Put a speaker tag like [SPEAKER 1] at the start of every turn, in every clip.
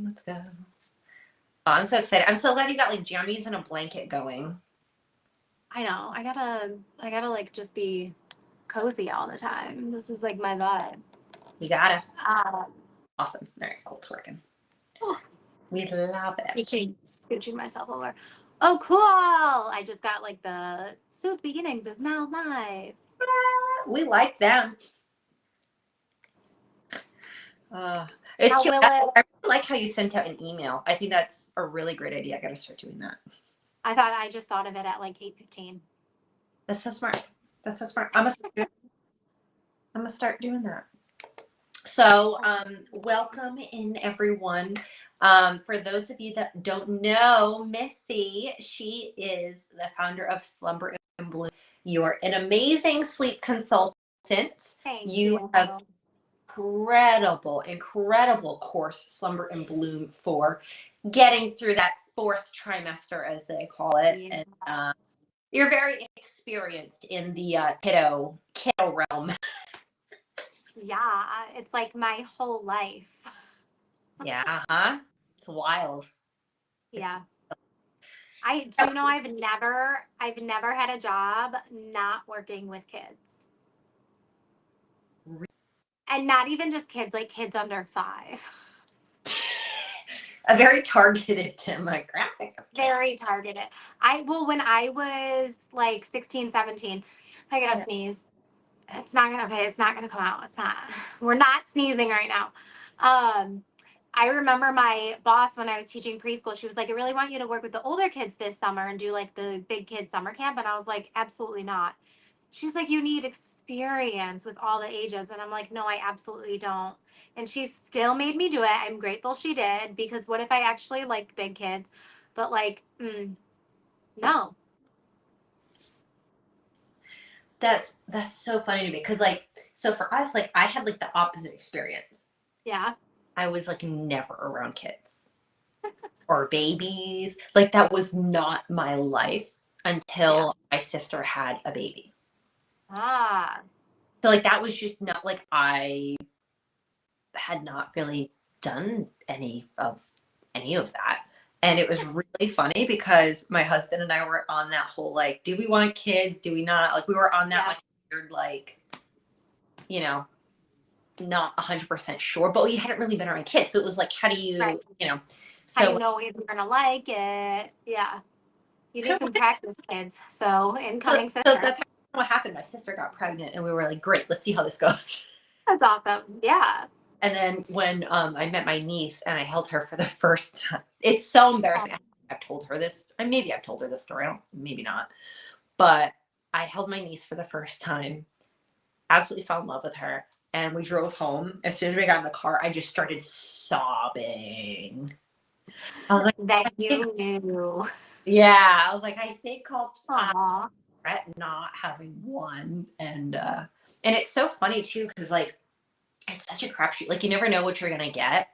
[SPEAKER 1] Let's go. Oh, I'm so excited. I'm so glad you got like jammies and a blanket going.
[SPEAKER 2] I know. I gotta like just be cozy all the time. This is like my vibe.
[SPEAKER 1] You gotta.
[SPEAKER 2] Uh,
[SPEAKER 1] Awesome. All right, cool. It's working.
[SPEAKER 2] oh,
[SPEAKER 1] We love it.
[SPEAKER 2] scooching myself over. Oh, cool! I just got like the Sooth Beginnings is now live.
[SPEAKER 1] We like them. It's
[SPEAKER 2] How
[SPEAKER 1] cute.
[SPEAKER 2] will
[SPEAKER 1] I
[SPEAKER 2] it?
[SPEAKER 1] really like how you sent out an email. I think that's a really great idea. I gotta start doing that.
[SPEAKER 2] I just thought of it at like 8:15.
[SPEAKER 1] That's so smart. That's so smart. I'm gonna start doing that. So, welcome in everyone. For those of you that don't know Missy, she is the founder of Slumber and Bloom. You are an amazing sleep consultant.
[SPEAKER 2] Thank
[SPEAKER 1] You
[SPEAKER 2] you.
[SPEAKER 1] have incredible course, Slumber and Bloom, for getting through that fourth trimester, as they call it.
[SPEAKER 2] Yes.
[SPEAKER 1] And you're very experienced in the kiddo realm.
[SPEAKER 2] Yeah, it's like my whole life.
[SPEAKER 1] Yeah, huh? It's wild.
[SPEAKER 2] Yeah. I've never had a job not working with kids. And not even just kids, like kids under 5.
[SPEAKER 1] A very targeted demographic.
[SPEAKER 2] Very targeted. When I was like 16, 17, I gotta sneeze. It's not gonna come out. It's not. We're not sneezing right now. I remember my boss when I was teaching preschool, she was like, I really want you to work with the older kids this summer and do like the big kid summer camp. And I was like, absolutely not. She's like, you need experience with all the ages. And I'm like, no, I absolutely don't. And she still made me do it. I'm grateful she did, because what if I actually liked big kids? But like, no.
[SPEAKER 1] That's so funny to me because so for us, like I had like the opposite experience.
[SPEAKER 2] Yeah.
[SPEAKER 1] I was like never around kids or babies. Like that was not my life until my sister had a baby.
[SPEAKER 2] Ah.
[SPEAKER 1] So like that was just not like I had not really done any of that. And it was really funny because my husband and I were on that whole like, do we want kids? Do we not? Like we were on that like weird like, you know, not 100% sure, but we hadn't really been around kids. So it was like, how do you, you know,
[SPEAKER 2] How do
[SPEAKER 1] so
[SPEAKER 2] you know if you're gonna like it? Yeah. You need some practice, kids. So incoming sister.
[SPEAKER 1] so that's what happened. My sister got pregnant and we were like, great, let's see how this goes.
[SPEAKER 2] That's awesome. Yeah.
[SPEAKER 1] And then when I met my niece and I held her for the first time, it's so embarrassing. I've told her this, and maybe I've told her this story, maybe not, but I held my niece for the first time, absolutely fell in love with her, and we drove home. As soon as we got in the car, I just started sobbing. I was like,
[SPEAKER 2] that you knew.
[SPEAKER 1] Yeah, I was like, I think I'll regret not having one, and it's so funny too because like it's such a crapshoot. Like you never know what you're gonna get.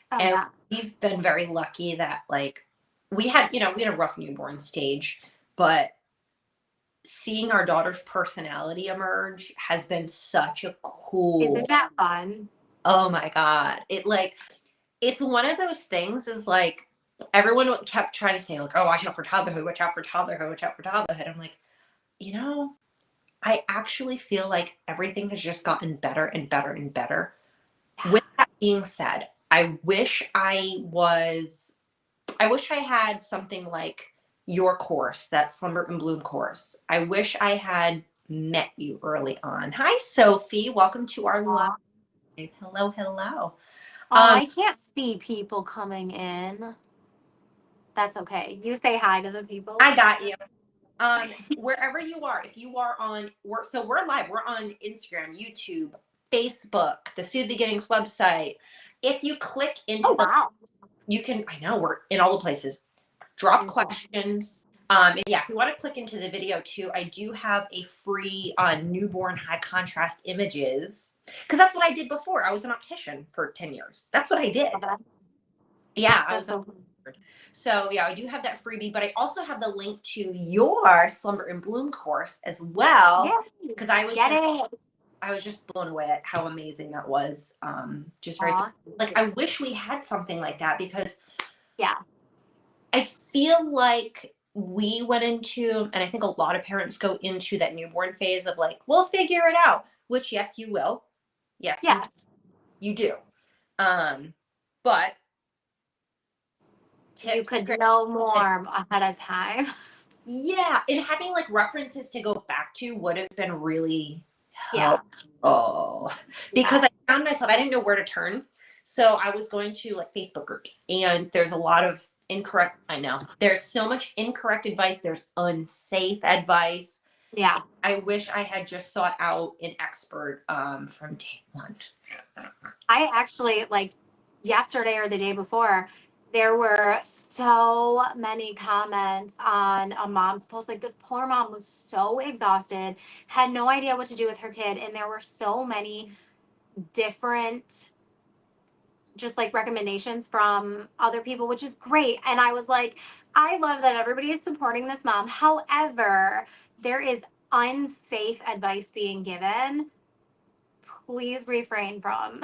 [SPEAKER 1] And we've been very lucky that like we had a rough newborn stage, but seeing our daughter's personality emerge has been such a cool.
[SPEAKER 2] Isn't that fun?
[SPEAKER 1] Oh my God. It's one of those things is like everyone kept trying to say like, oh, watch out for toddlerhood, watch out for toddlerhood, watch out for toddlerhood. I'm like, I actually feel like everything has just gotten better and better and better. With that being said, I wish I had something like your course, that Slumber and Bloom course. I wish I had met you early on. Hi, Sophie. Welcome to our live. Hello.
[SPEAKER 2] Oh, I can't see people coming in. That's okay. You say hi to the people.
[SPEAKER 1] I got you. Wherever you are, if you are we're live. We're on Instagram, YouTube, Facebook, the Sooth Beginnings website. If you click into you can, I know we're in all the places. Drop questions. If you want to click into the video too, I do have a free newborn high contrast images because that's what I did before. I was an optician for 10 years. That's what I did. Yeah, I was so yeah, I do have that freebie, but I also have the link to your Slumber and Bloom course as well because I I was just blown away at how amazing that was. Just very,
[SPEAKER 2] Aw.
[SPEAKER 1] like, I wish we had something like that because
[SPEAKER 2] Yeah.
[SPEAKER 1] I feel like we went into, and I think a lot of parents go into that newborn phase of like, we'll figure it out, which yes, you will. Yes,
[SPEAKER 2] Yes.
[SPEAKER 1] you do. But
[SPEAKER 2] You
[SPEAKER 1] tips,
[SPEAKER 2] could
[SPEAKER 1] tricks,
[SPEAKER 2] know more ahead of time.
[SPEAKER 1] yeah, and having like references to go back to would have been really
[SPEAKER 2] Yeah.
[SPEAKER 1] helpful because
[SPEAKER 2] Yeah.
[SPEAKER 1] I found myself, I didn't know where to turn. So I was going to like Facebook groups, and there's a lot of incorrect, I know there's so much incorrect advice, there's unsafe advice.
[SPEAKER 2] Yeah.
[SPEAKER 1] I wish I had just sought out an expert from day one.
[SPEAKER 2] I actually, like, yesterday or the day before, there were so many comments on a mom's post. Like, this poor mom was so exhausted, had no idea what to do with her kid, and there were so many different just like recommendations from other people, which is great. And I was like, I love that everybody is supporting this mom. However, there is unsafe advice being given. Please refrain from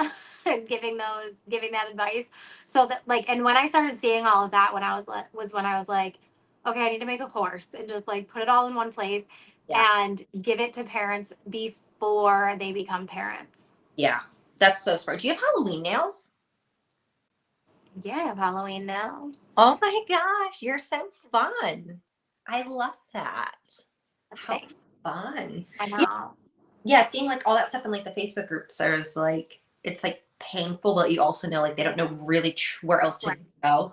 [SPEAKER 2] giving that advice. So that, like, and when I started seeing all of that, when I was like, okay, I need to make a course and just like put it all in one place
[SPEAKER 1] Yeah.
[SPEAKER 2] and give it to parents before they become parents.
[SPEAKER 1] Yeah. That's so smart. Do you have Halloween nails?
[SPEAKER 2] Yeah, I have Halloween nails.
[SPEAKER 1] Oh my gosh, you're so fun. I love that. How
[SPEAKER 2] Thanks.
[SPEAKER 1] fun.
[SPEAKER 2] I
[SPEAKER 1] Yeah,
[SPEAKER 2] know.
[SPEAKER 1] yeah, seeing like all that stuff in like the Facebook groups, there's like it's like painful, but you also know like they don't know really where else to
[SPEAKER 2] Right.
[SPEAKER 1] go.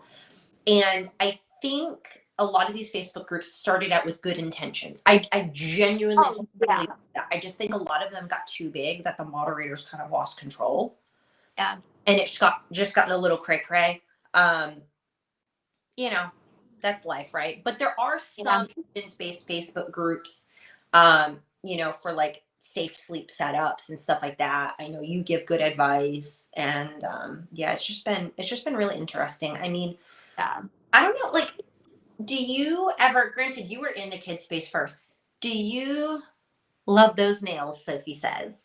[SPEAKER 1] And I think a lot of these Facebook groups started out with good intentions. I genuinely
[SPEAKER 2] Oh, yeah.
[SPEAKER 1] believe that. I just think a lot of them got too big that the moderators kind of lost control.
[SPEAKER 2] Yeah.
[SPEAKER 1] And it just gotten a little cray cray. Um, you know, that's life, right? But there are
[SPEAKER 2] Yeah.
[SPEAKER 1] some evidence-based Facebook groups, for like safe sleep setups and stuff like that. I know you give good advice, and yeah, it's just been really interesting. I mean,
[SPEAKER 2] Yeah.
[SPEAKER 1] I don't know, like, do you ever? Granted, you were in the kid space first. Do you love those nails? Sophie says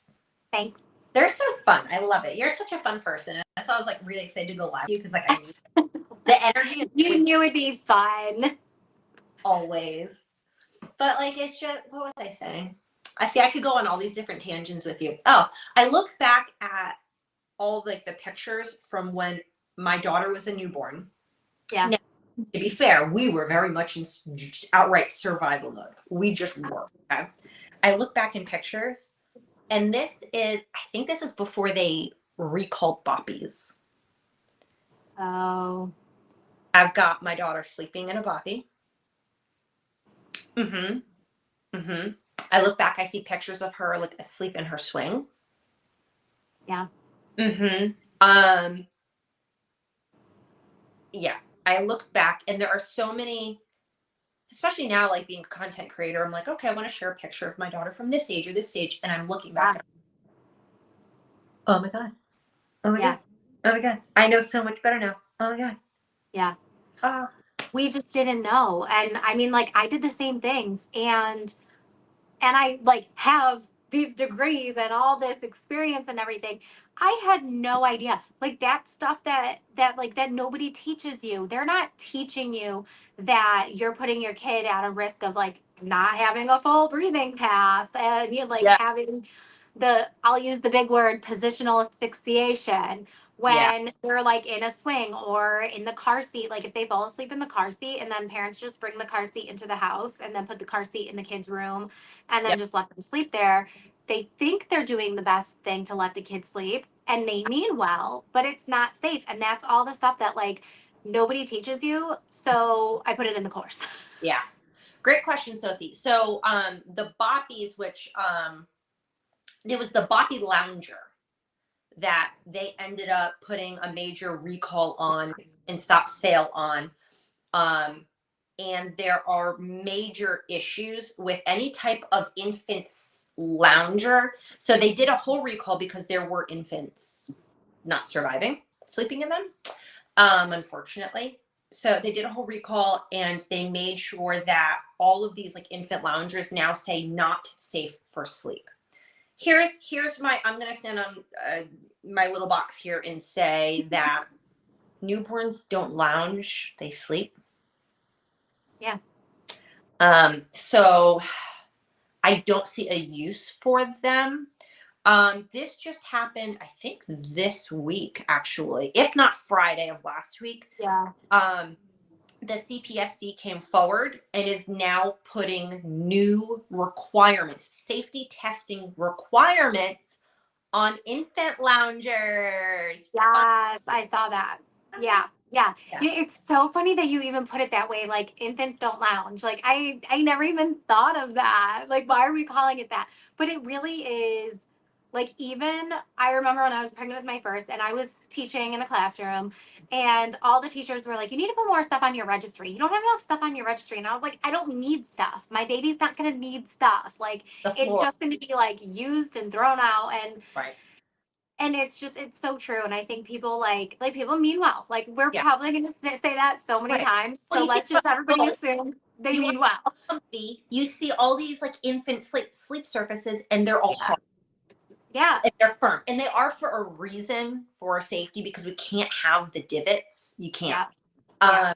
[SPEAKER 2] Thanks.
[SPEAKER 1] they're so fun. I love it. You're such a fun person, and so I was like really excited to go live with you because like I knew the energy is
[SPEAKER 2] You knew it'd be fun.
[SPEAKER 1] always. But like it's just what was I saying? I see I could go on all these different tangents with you. Oh, I look back at all like the pictures from when my daughter was a newborn.
[SPEAKER 2] Yeah.
[SPEAKER 1] Now, to be fair, we were very much in outright survival mode. We just were. Okay. I look back in pictures, and I think this is before they recalled boppies.
[SPEAKER 2] Oh.
[SPEAKER 1] I've got my daughter sleeping in a boppy. Mm-hmm. Mm-hmm. I look back, I see pictures of her like asleep in her swing.
[SPEAKER 2] Yeah.
[SPEAKER 1] Mm-hmm. Yeah. I look back and there are so many, especially now, like being a content creator, I'm like, okay, I want to share a picture of my daughter from this age or this stage. And I'm looking back
[SPEAKER 2] Yeah.
[SPEAKER 1] and oh my God. Oh my
[SPEAKER 2] Yeah.
[SPEAKER 1] God. Oh my God. I know so much better now. Oh my God.
[SPEAKER 2] Yeah.
[SPEAKER 1] Oh,
[SPEAKER 2] We just didn't know. And I mean, like, I did the same things. And I like have these degrees and all this experience and everything. I had no idea. Like that stuff that nobody teaches you. They're not teaching you that you're putting your kid at a risk of like not having a full breathing path and you like
[SPEAKER 1] yeah.
[SPEAKER 2] having I'll use the big word positional asphyxiation
[SPEAKER 1] Yeah.
[SPEAKER 2] when they're like in a swing or in the car seat. Like if they fall asleep in the car seat and then parents just bring the car seat into the house and then put the car seat in the kid's room and then
[SPEAKER 1] Yep.
[SPEAKER 2] just let them sleep there. They think they're doing the best thing to let the kid sleep and they mean well, but it's not safe. And that's all the stuff that like nobody teaches you. So I put it in the course.
[SPEAKER 1] Yeah. Great question, Sophie. So the boppies, which it was the boppy lounger that they ended up putting a major recall on and stop sale on. Um, and there are major issues with any type of infant lounger. So they did a whole recall because there were infants not surviving, sleeping in them, unfortunately. So they did a whole recall and they made sure that all of these like infant loungers now say not safe for sleep. Here's my, I'm going to stand on my little box here and say that newborns don't lounge, they sleep.
[SPEAKER 2] Yeah.
[SPEAKER 1] So I don't see a use for them. This just happened, I think this week, actually, if not Friday of last week.
[SPEAKER 2] Yeah.
[SPEAKER 1] The CPSC came forward and is now putting new requirements, safety testing requirements on infant loungers.
[SPEAKER 2] Yes, I saw that. Yeah. Yeah.
[SPEAKER 1] Yeah.
[SPEAKER 2] It's so funny that you even put it that way. Like infants don't lounge. Like I never even thought of that. Like, why are we calling it that? But it really is like, even I remember when I was pregnant with my first and I was teaching in a classroom and all the teachers were like, you need to put more stuff on your registry. You don't have enough stuff on your registry. And I was like, I don't need stuff. My baby's not going to need stuff. Like,
[SPEAKER 1] The
[SPEAKER 2] it's
[SPEAKER 1] floor.
[SPEAKER 2] just going to be like used and thrown out.
[SPEAKER 1] Right.
[SPEAKER 2] And it's just, it's so true. And I think people like people mean well. Like, we're
[SPEAKER 1] Yeah.
[SPEAKER 2] probably going to say that so many
[SPEAKER 1] Right.
[SPEAKER 2] times.
[SPEAKER 1] Well,
[SPEAKER 2] So
[SPEAKER 1] you
[SPEAKER 2] let's
[SPEAKER 1] think
[SPEAKER 2] just everybody
[SPEAKER 1] about-
[SPEAKER 2] assume they
[SPEAKER 1] you
[SPEAKER 2] mean well.
[SPEAKER 1] comfy, you see all these like infant sleep surfaces and they're all
[SPEAKER 2] Yeah.
[SPEAKER 1] hard.
[SPEAKER 2] Yeah.
[SPEAKER 1] And they're firm. And they are for a reason, for safety, because we can't have the divots. You can't.
[SPEAKER 2] Yeah.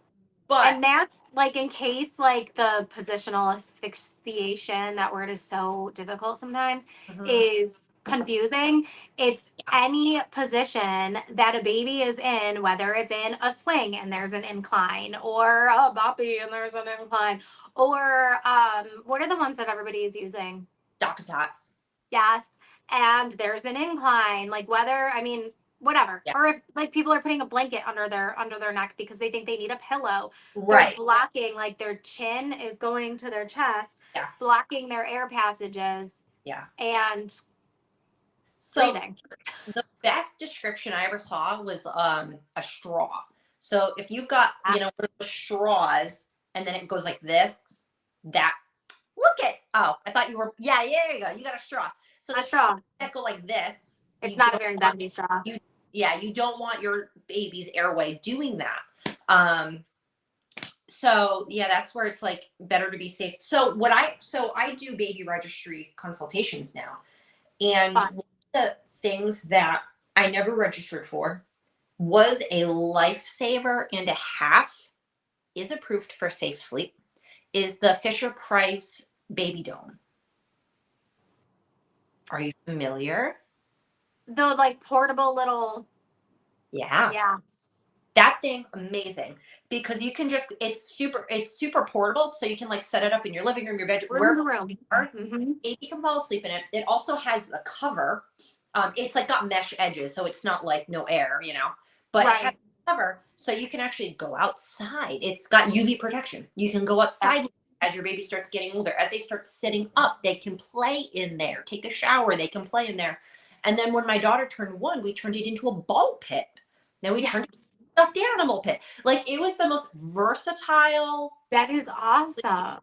[SPEAKER 1] But
[SPEAKER 2] And that's like, in case like the positional asphyxiation, that word is so difficult sometimes, is confusing. It's any position that a baby is in, whether it's in a swing and there's an incline, or a boppy and there's an incline, or what are the ones that everybody is using?
[SPEAKER 1] DockATots.
[SPEAKER 2] Yes. And there's an incline, like whether, I mean, whatever.
[SPEAKER 1] Yeah.
[SPEAKER 2] Or if like people are putting a blanket under their neck because they think they need a pillow.
[SPEAKER 1] Right.
[SPEAKER 2] They're blocking, like their chin is going to their chest,
[SPEAKER 1] Yeah.
[SPEAKER 2] blocking their air passages.
[SPEAKER 1] Yeah.
[SPEAKER 2] And
[SPEAKER 1] So
[SPEAKER 2] breathing.
[SPEAKER 1] the best description I ever saw was a straw. So if you've got, one of those straws and then it goes like this, I thought you were, there you go. You got a straw. So the straw that go like this.
[SPEAKER 2] It's not a very bendy straw.
[SPEAKER 1] You don't want your baby's airway doing that. So yeah, that's where it's like better to be safe. So I do baby registry consultations now. And one of the things that I never registered for was a lifesaver and a half, is approved for safe sleep, is the Fisher Price Baby Dome. Are you familiar?
[SPEAKER 2] The like portable little.
[SPEAKER 1] Yeah.
[SPEAKER 2] Yeah.
[SPEAKER 1] That thing, amazing, because you can just, it's super portable. So you can like set it up in your living room, your bedroom,
[SPEAKER 2] Room.
[SPEAKER 1] Baby can fall asleep in it. It also has the cover. It's like got mesh edges, so it's not like no air, but it has a cover, so you can actually go outside. It's got UV protection. You can go outside as your baby starts getting older. As they start sitting up, they can play in there, take a shower, they can play in there. And then when my daughter turned 1, we turned it into a ball pit. Then we turned it into a stuffed animal pit. Like, it was the most versatile.
[SPEAKER 2] That is awesome.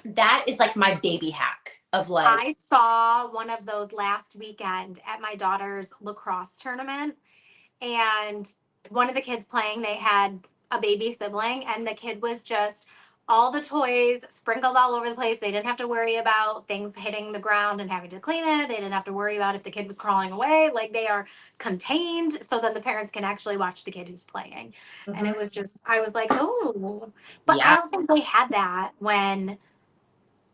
[SPEAKER 1] That is like my baby hack of like.
[SPEAKER 2] I saw one of those last weekend at my daughter's lacrosse tournament, and one of the kids playing, they had a baby sibling, and the kid was just all the toys sprinkled all over the place. They didn't have to worry about things hitting the ground and having to clean it. They didn't have to worry about if the kid was crawling away. Like, they are contained, so then the parents can actually watch the kid who's playing. And it was just, I was like, oh, but I don't think they had that when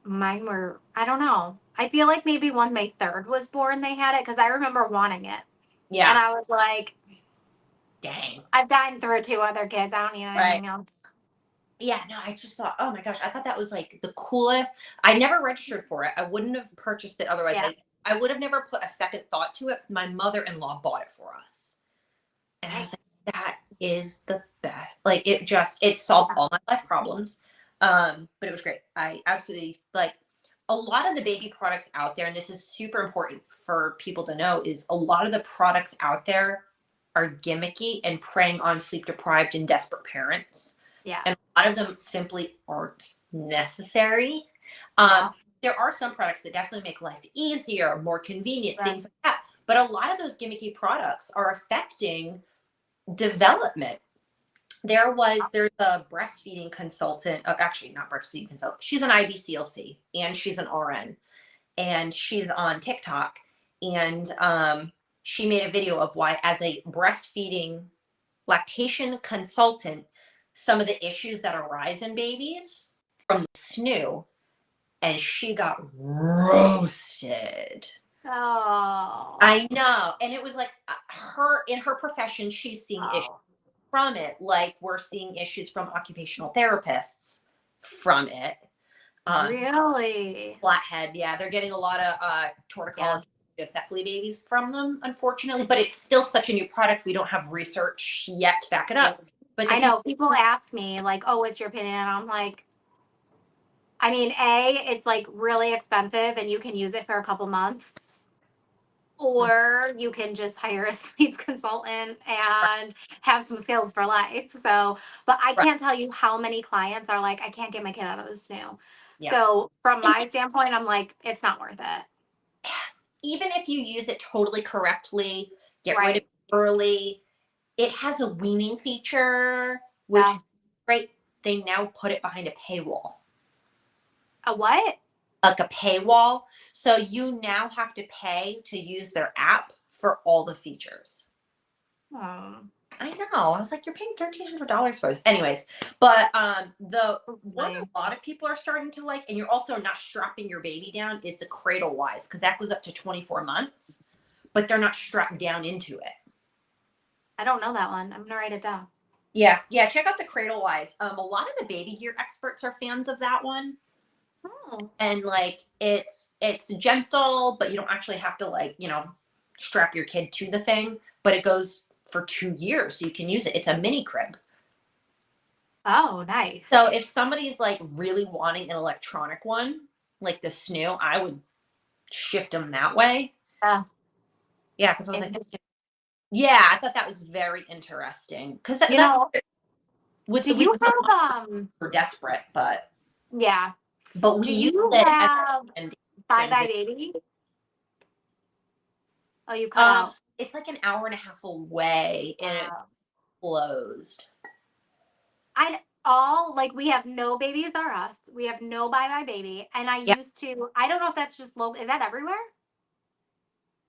[SPEAKER 2] mine were, I don't know. I feel like maybe when my third was born, they had it, because I remember wanting it. Yeah. And I was like,
[SPEAKER 1] dang.
[SPEAKER 2] I've gotten through 2 other kids. I don't need anything else.
[SPEAKER 1] Yeah, no, I just thought, oh my gosh, I thought that was like the coolest. I never registered for it. I wouldn't have purchased it otherwise.
[SPEAKER 2] Yeah.
[SPEAKER 1] I would have never put a second thought to it. My mother-in-law bought it for us. And I was like, that is the best. Like, it solved all my life problems. But it was great. I absolutely, like, a lot of the baby products out there, and this is super important for people to know, is a lot of the products out there are gimmicky and preying on sleep-deprived and desperate parents.
[SPEAKER 2] Yeah.
[SPEAKER 1] And a lot of them simply aren't necessary. There are some products that definitely make life easier, more convenient, things like that. But a lot of those gimmicky products are affecting development. There's a breastfeeding consultant, actually not breastfeeding consultant. She's an IBCLC and she's an RN. and she's on TikTok, and she made a video of why, as a breastfeeding lactation consultant, some of the issues that arise in babies from the SNU, and she got roasted.
[SPEAKER 2] Oh.
[SPEAKER 1] I know. And it was like her, in her profession, she's seeing issues
[SPEAKER 2] Oh.
[SPEAKER 1] from it, like we're seeing issues from occupational therapists from it.
[SPEAKER 2] Really?
[SPEAKER 1] Flathead, yeah, they're getting a lot of torticollis cephaly babies from them, unfortunately, but it's still such a new product. We don't have research yet to back it up. But
[SPEAKER 2] I know people ask me like, "Oh, what's your opinion?" And I'm like, I mean, it's like really expensive and you can use it for a couple months, or you can just hire a sleep consultant and have some skills for life. So, but I
[SPEAKER 1] Right.
[SPEAKER 2] can't tell you how many clients are like, I can't get my kid out of the SNU.
[SPEAKER 1] Yeah.
[SPEAKER 2] So, from my standpoint, I'm like, it's not worth it.
[SPEAKER 1] Even if you use it totally correctly, get rid of
[SPEAKER 2] Right.
[SPEAKER 1] it early, it has a weaning feature, which
[SPEAKER 2] Yeah.
[SPEAKER 1] right, they now put it behind a paywall.
[SPEAKER 2] A what?
[SPEAKER 1] Like a paywall. So you now have to pay to use their app for all the features.
[SPEAKER 2] Oh,
[SPEAKER 1] I know. I was like, you're paying $1,300 for this. Anyways, but the what
[SPEAKER 2] nice.
[SPEAKER 1] a lot of people are starting to like, and you're also not strapping your baby down, is the Cradle Wise, because that goes up to 24 months, but they're not strapped down into it.
[SPEAKER 2] I don't know that one. I'm gonna write it down.
[SPEAKER 1] Yeah, yeah. Check out the Cradle Wise. A lot of the baby gear experts are fans of that one.
[SPEAKER 2] Oh.
[SPEAKER 1] And like it's gentle, but you don't actually have to, like, strap your kid to the thing, but it goes for 2 years, so you can use it. It's a mini crib.
[SPEAKER 2] Oh, nice.
[SPEAKER 1] So if somebody's like really wanting an electronic one, like the SNU, I would shift them that way.
[SPEAKER 2] Yeah.
[SPEAKER 1] Yeah, because I was like,
[SPEAKER 2] Interesting.
[SPEAKER 1] yeah, I thought that was very interesting. Because
[SPEAKER 2] You
[SPEAKER 1] that's
[SPEAKER 2] know,
[SPEAKER 1] with
[SPEAKER 2] do you have
[SPEAKER 1] we're desperate, but
[SPEAKER 2] yeah.
[SPEAKER 1] we
[SPEAKER 2] Do
[SPEAKER 1] use
[SPEAKER 2] you
[SPEAKER 1] it
[SPEAKER 2] have
[SPEAKER 1] as
[SPEAKER 2] Bye Bye
[SPEAKER 1] transition.
[SPEAKER 2] Baby? Oh, you cut out.
[SPEAKER 1] It's like an hour and a half away, and it
[SPEAKER 2] Wow.
[SPEAKER 1] closed.
[SPEAKER 2] We have No Babies R Us. We have no Bye Bye Baby. And I
[SPEAKER 1] Yeah,
[SPEAKER 2] used to, I don't know if that's just local. Is that everywhere?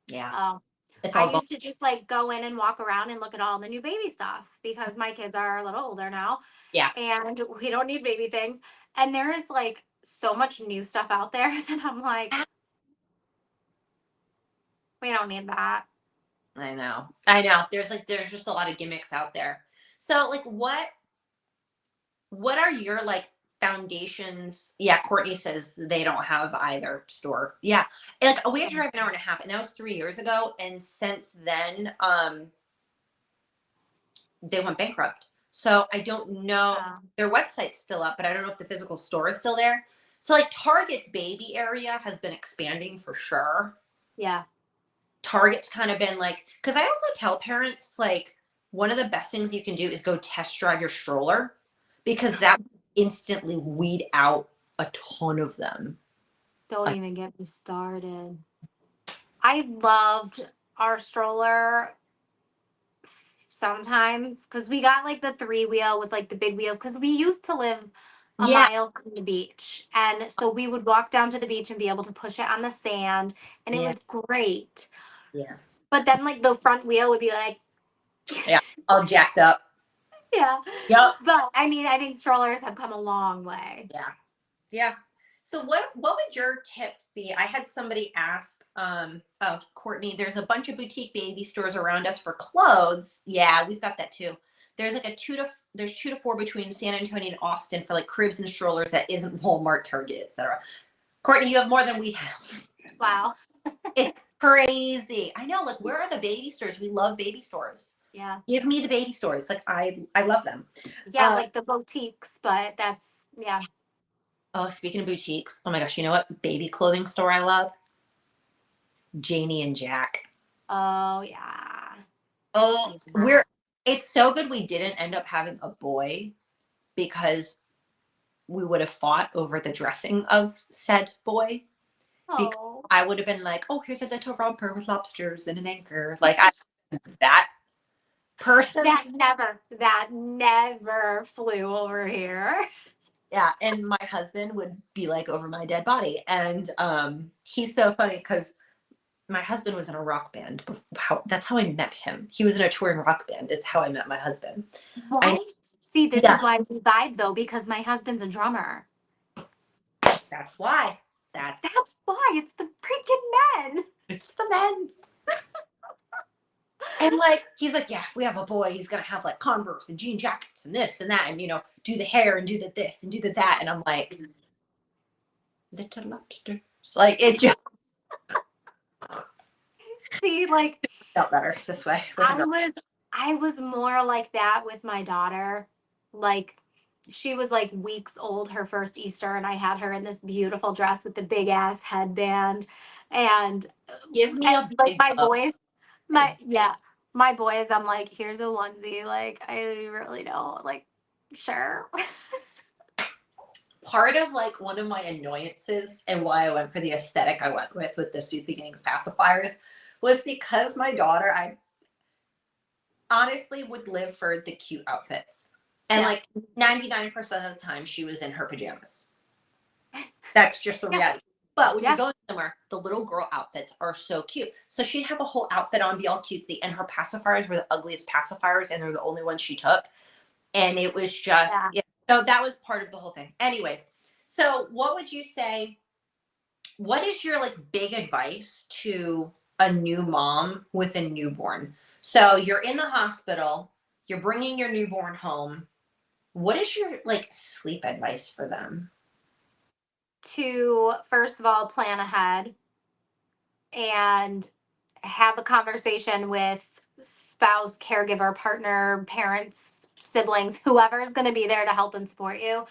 [SPEAKER 1] yeah,
[SPEAKER 2] Oh,
[SPEAKER 1] it's
[SPEAKER 2] I
[SPEAKER 1] all gone.
[SPEAKER 2] used to just like go in and walk around and look at all the new baby stuff because my kids are a little older now
[SPEAKER 1] Yeah,
[SPEAKER 2] and we don't need baby things. And there is like so much new stuff out there that I'm like, we don't need that.
[SPEAKER 1] I know. I know. There's just a lot of gimmicks out there. So like what are your like foundations? Yeah, Courtney says they don't have either store. Yeah. Like we had to drive an hour and a half, and that was 3 years ago. And since then, they went bankrupt. So I don't know. Their website's still up, but I don't know if the physical store is still there. So like Target's baby area has been expanding for sure.
[SPEAKER 2] Yeah.
[SPEAKER 1] Target's kind of been like, because I also tell parents, like, one of the best things you can do is go test drive your stroller, because that instantly weed out a ton of them.
[SPEAKER 2] Don't even get me started. I loved our stroller sometimes because we got like the 3 wheel with like the big wheels because we used to live a
[SPEAKER 1] Yeah.
[SPEAKER 2] mile from the beach. And so we would walk down to the beach and be able to push it on the sand. And it
[SPEAKER 1] Yeah.
[SPEAKER 2] was great.
[SPEAKER 1] Yeah.
[SPEAKER 2] But then like the front wheel would be like,
[SPEAKER 1] Yeah. All jacked up.
[SPEAKER 2] yeah.
[SPEAKER 1] Yep.
[SPEAKER 2] But I mean, I think strollers have come a long way.
[SPEAKER 1] Yeah. Yeah. So what would your tip be? I had somebody ask, oh, Courtney, there's a bunch of boutique baby stores around us for clothes. Yeah, we've got that too. There's like there's 2 to 4 between San Antonio and Austin for like cribs and strollers that isn't Walmart, Target, etc. Courtney, you have more than we have.
[SPEAKER 2] Wow.
[SPEAKER 1] It's crazy. I know. Like, where are the baby stores? We love baby stores.
[SPEAKER 2] Yeah.
[SPEAKER 1] Give me the baby stores. Like, I love them.
[SPEAKER 2] Yeah, like the boutiques, but that's, yeah.
[SPEAKER 1] Oh, speaking of boutiques, oh my gosh, you know what baby clothing store I love? Janie and Jack.
[SPEAKER 2] Oh, yeah.
[SPEAKER 1] Oh, it's so good we didn't end up having a boy, because we would have fought over the dressing of said boy. Because
[SPEAKER 2] Oh.
[SPEAKER 1] I would have been like, oh, here's a little romper with lobsters and an anchor. Like, that person.
[SPEAKER 2] That never flew over here.
[SPEAKER 1] Yeah, and my husband would be like over my dead body. And he's so funny because my husband was in a rock band. That's how I met him. He was in a touring rock band, is how I met my husband. I
[SPEAKER 2] What? See, this
[SPEAKER 1] Yeah,
[SPEAKER 2] is why we vibe though, because my husband's a drummer.
[SPEAKER 1] that's why. That's
[SPEAKER 2] That's why it's the freaking men.
[SPEAKER 1] it's the men. And like he's like, yeah, if we have a boy, he's gonna have like Converse and jean jackets and this and that, and do the hair and do the this and do the that. And I'm like, little lobsters. Like it just
[SPEAKER 2] See, like
[SPEAKER 1] felt better this way with a
[SPEAKER 2] I
[SPEAKER 1] girl.
[SPEAKER 2] was I was more like that with my daughter. Like she was like weeks old her first Easter and I had her in this beautiful dress with the big ass headband and
[SPEAKER 1] Give me
[SPEAKER 2] and
[SPEAKER 1] a
[SPEAKER 2] like
[SPEAKER 1] big
[SPEAKER 2] my
[SPEAKER 1] hug.
[SPEAKER 2] boys my yeah, my boys I'm like here's a onesie like I really don't like sure.
[SPEAKER 1] Part of like one of my annoyances and why I went for the aesthetic I went with the Sooth Beginnings pacifiers was because my daughter, I honestly would live for the cute outfits. And
[SPEAKER 2] Yeah.
[SPEAKER 1] like 99% of the time she was in her pajamas. That's just the
[SPEAKER 2] Yeah.
[SPEAKER 1] reality. But when you're
[SPEAKER 2] Yeah.
[SPEAKER 1] going somewhere, the little girl outfits are so cute. So she'd have a whole outfit on, be all cutesy, and her pacifiers were the ugliest pacifiers, and they're the only ones she took. And it was just,
[SPEAKER 2] Yeah.
[SPEAKER 1] yeah. So that was part of the whole thing. Anyways, so what would you say? What is your like big advice to a new mom with a newborn? So you're in the hospital, you're bringing your newborn home. What is your like sleep advice for them?
[SPEAKER 2] To first of all plan ahead and have a conversation with spouse, caregiver, partner, parents, siblings, whoever is going to be there to help and support you,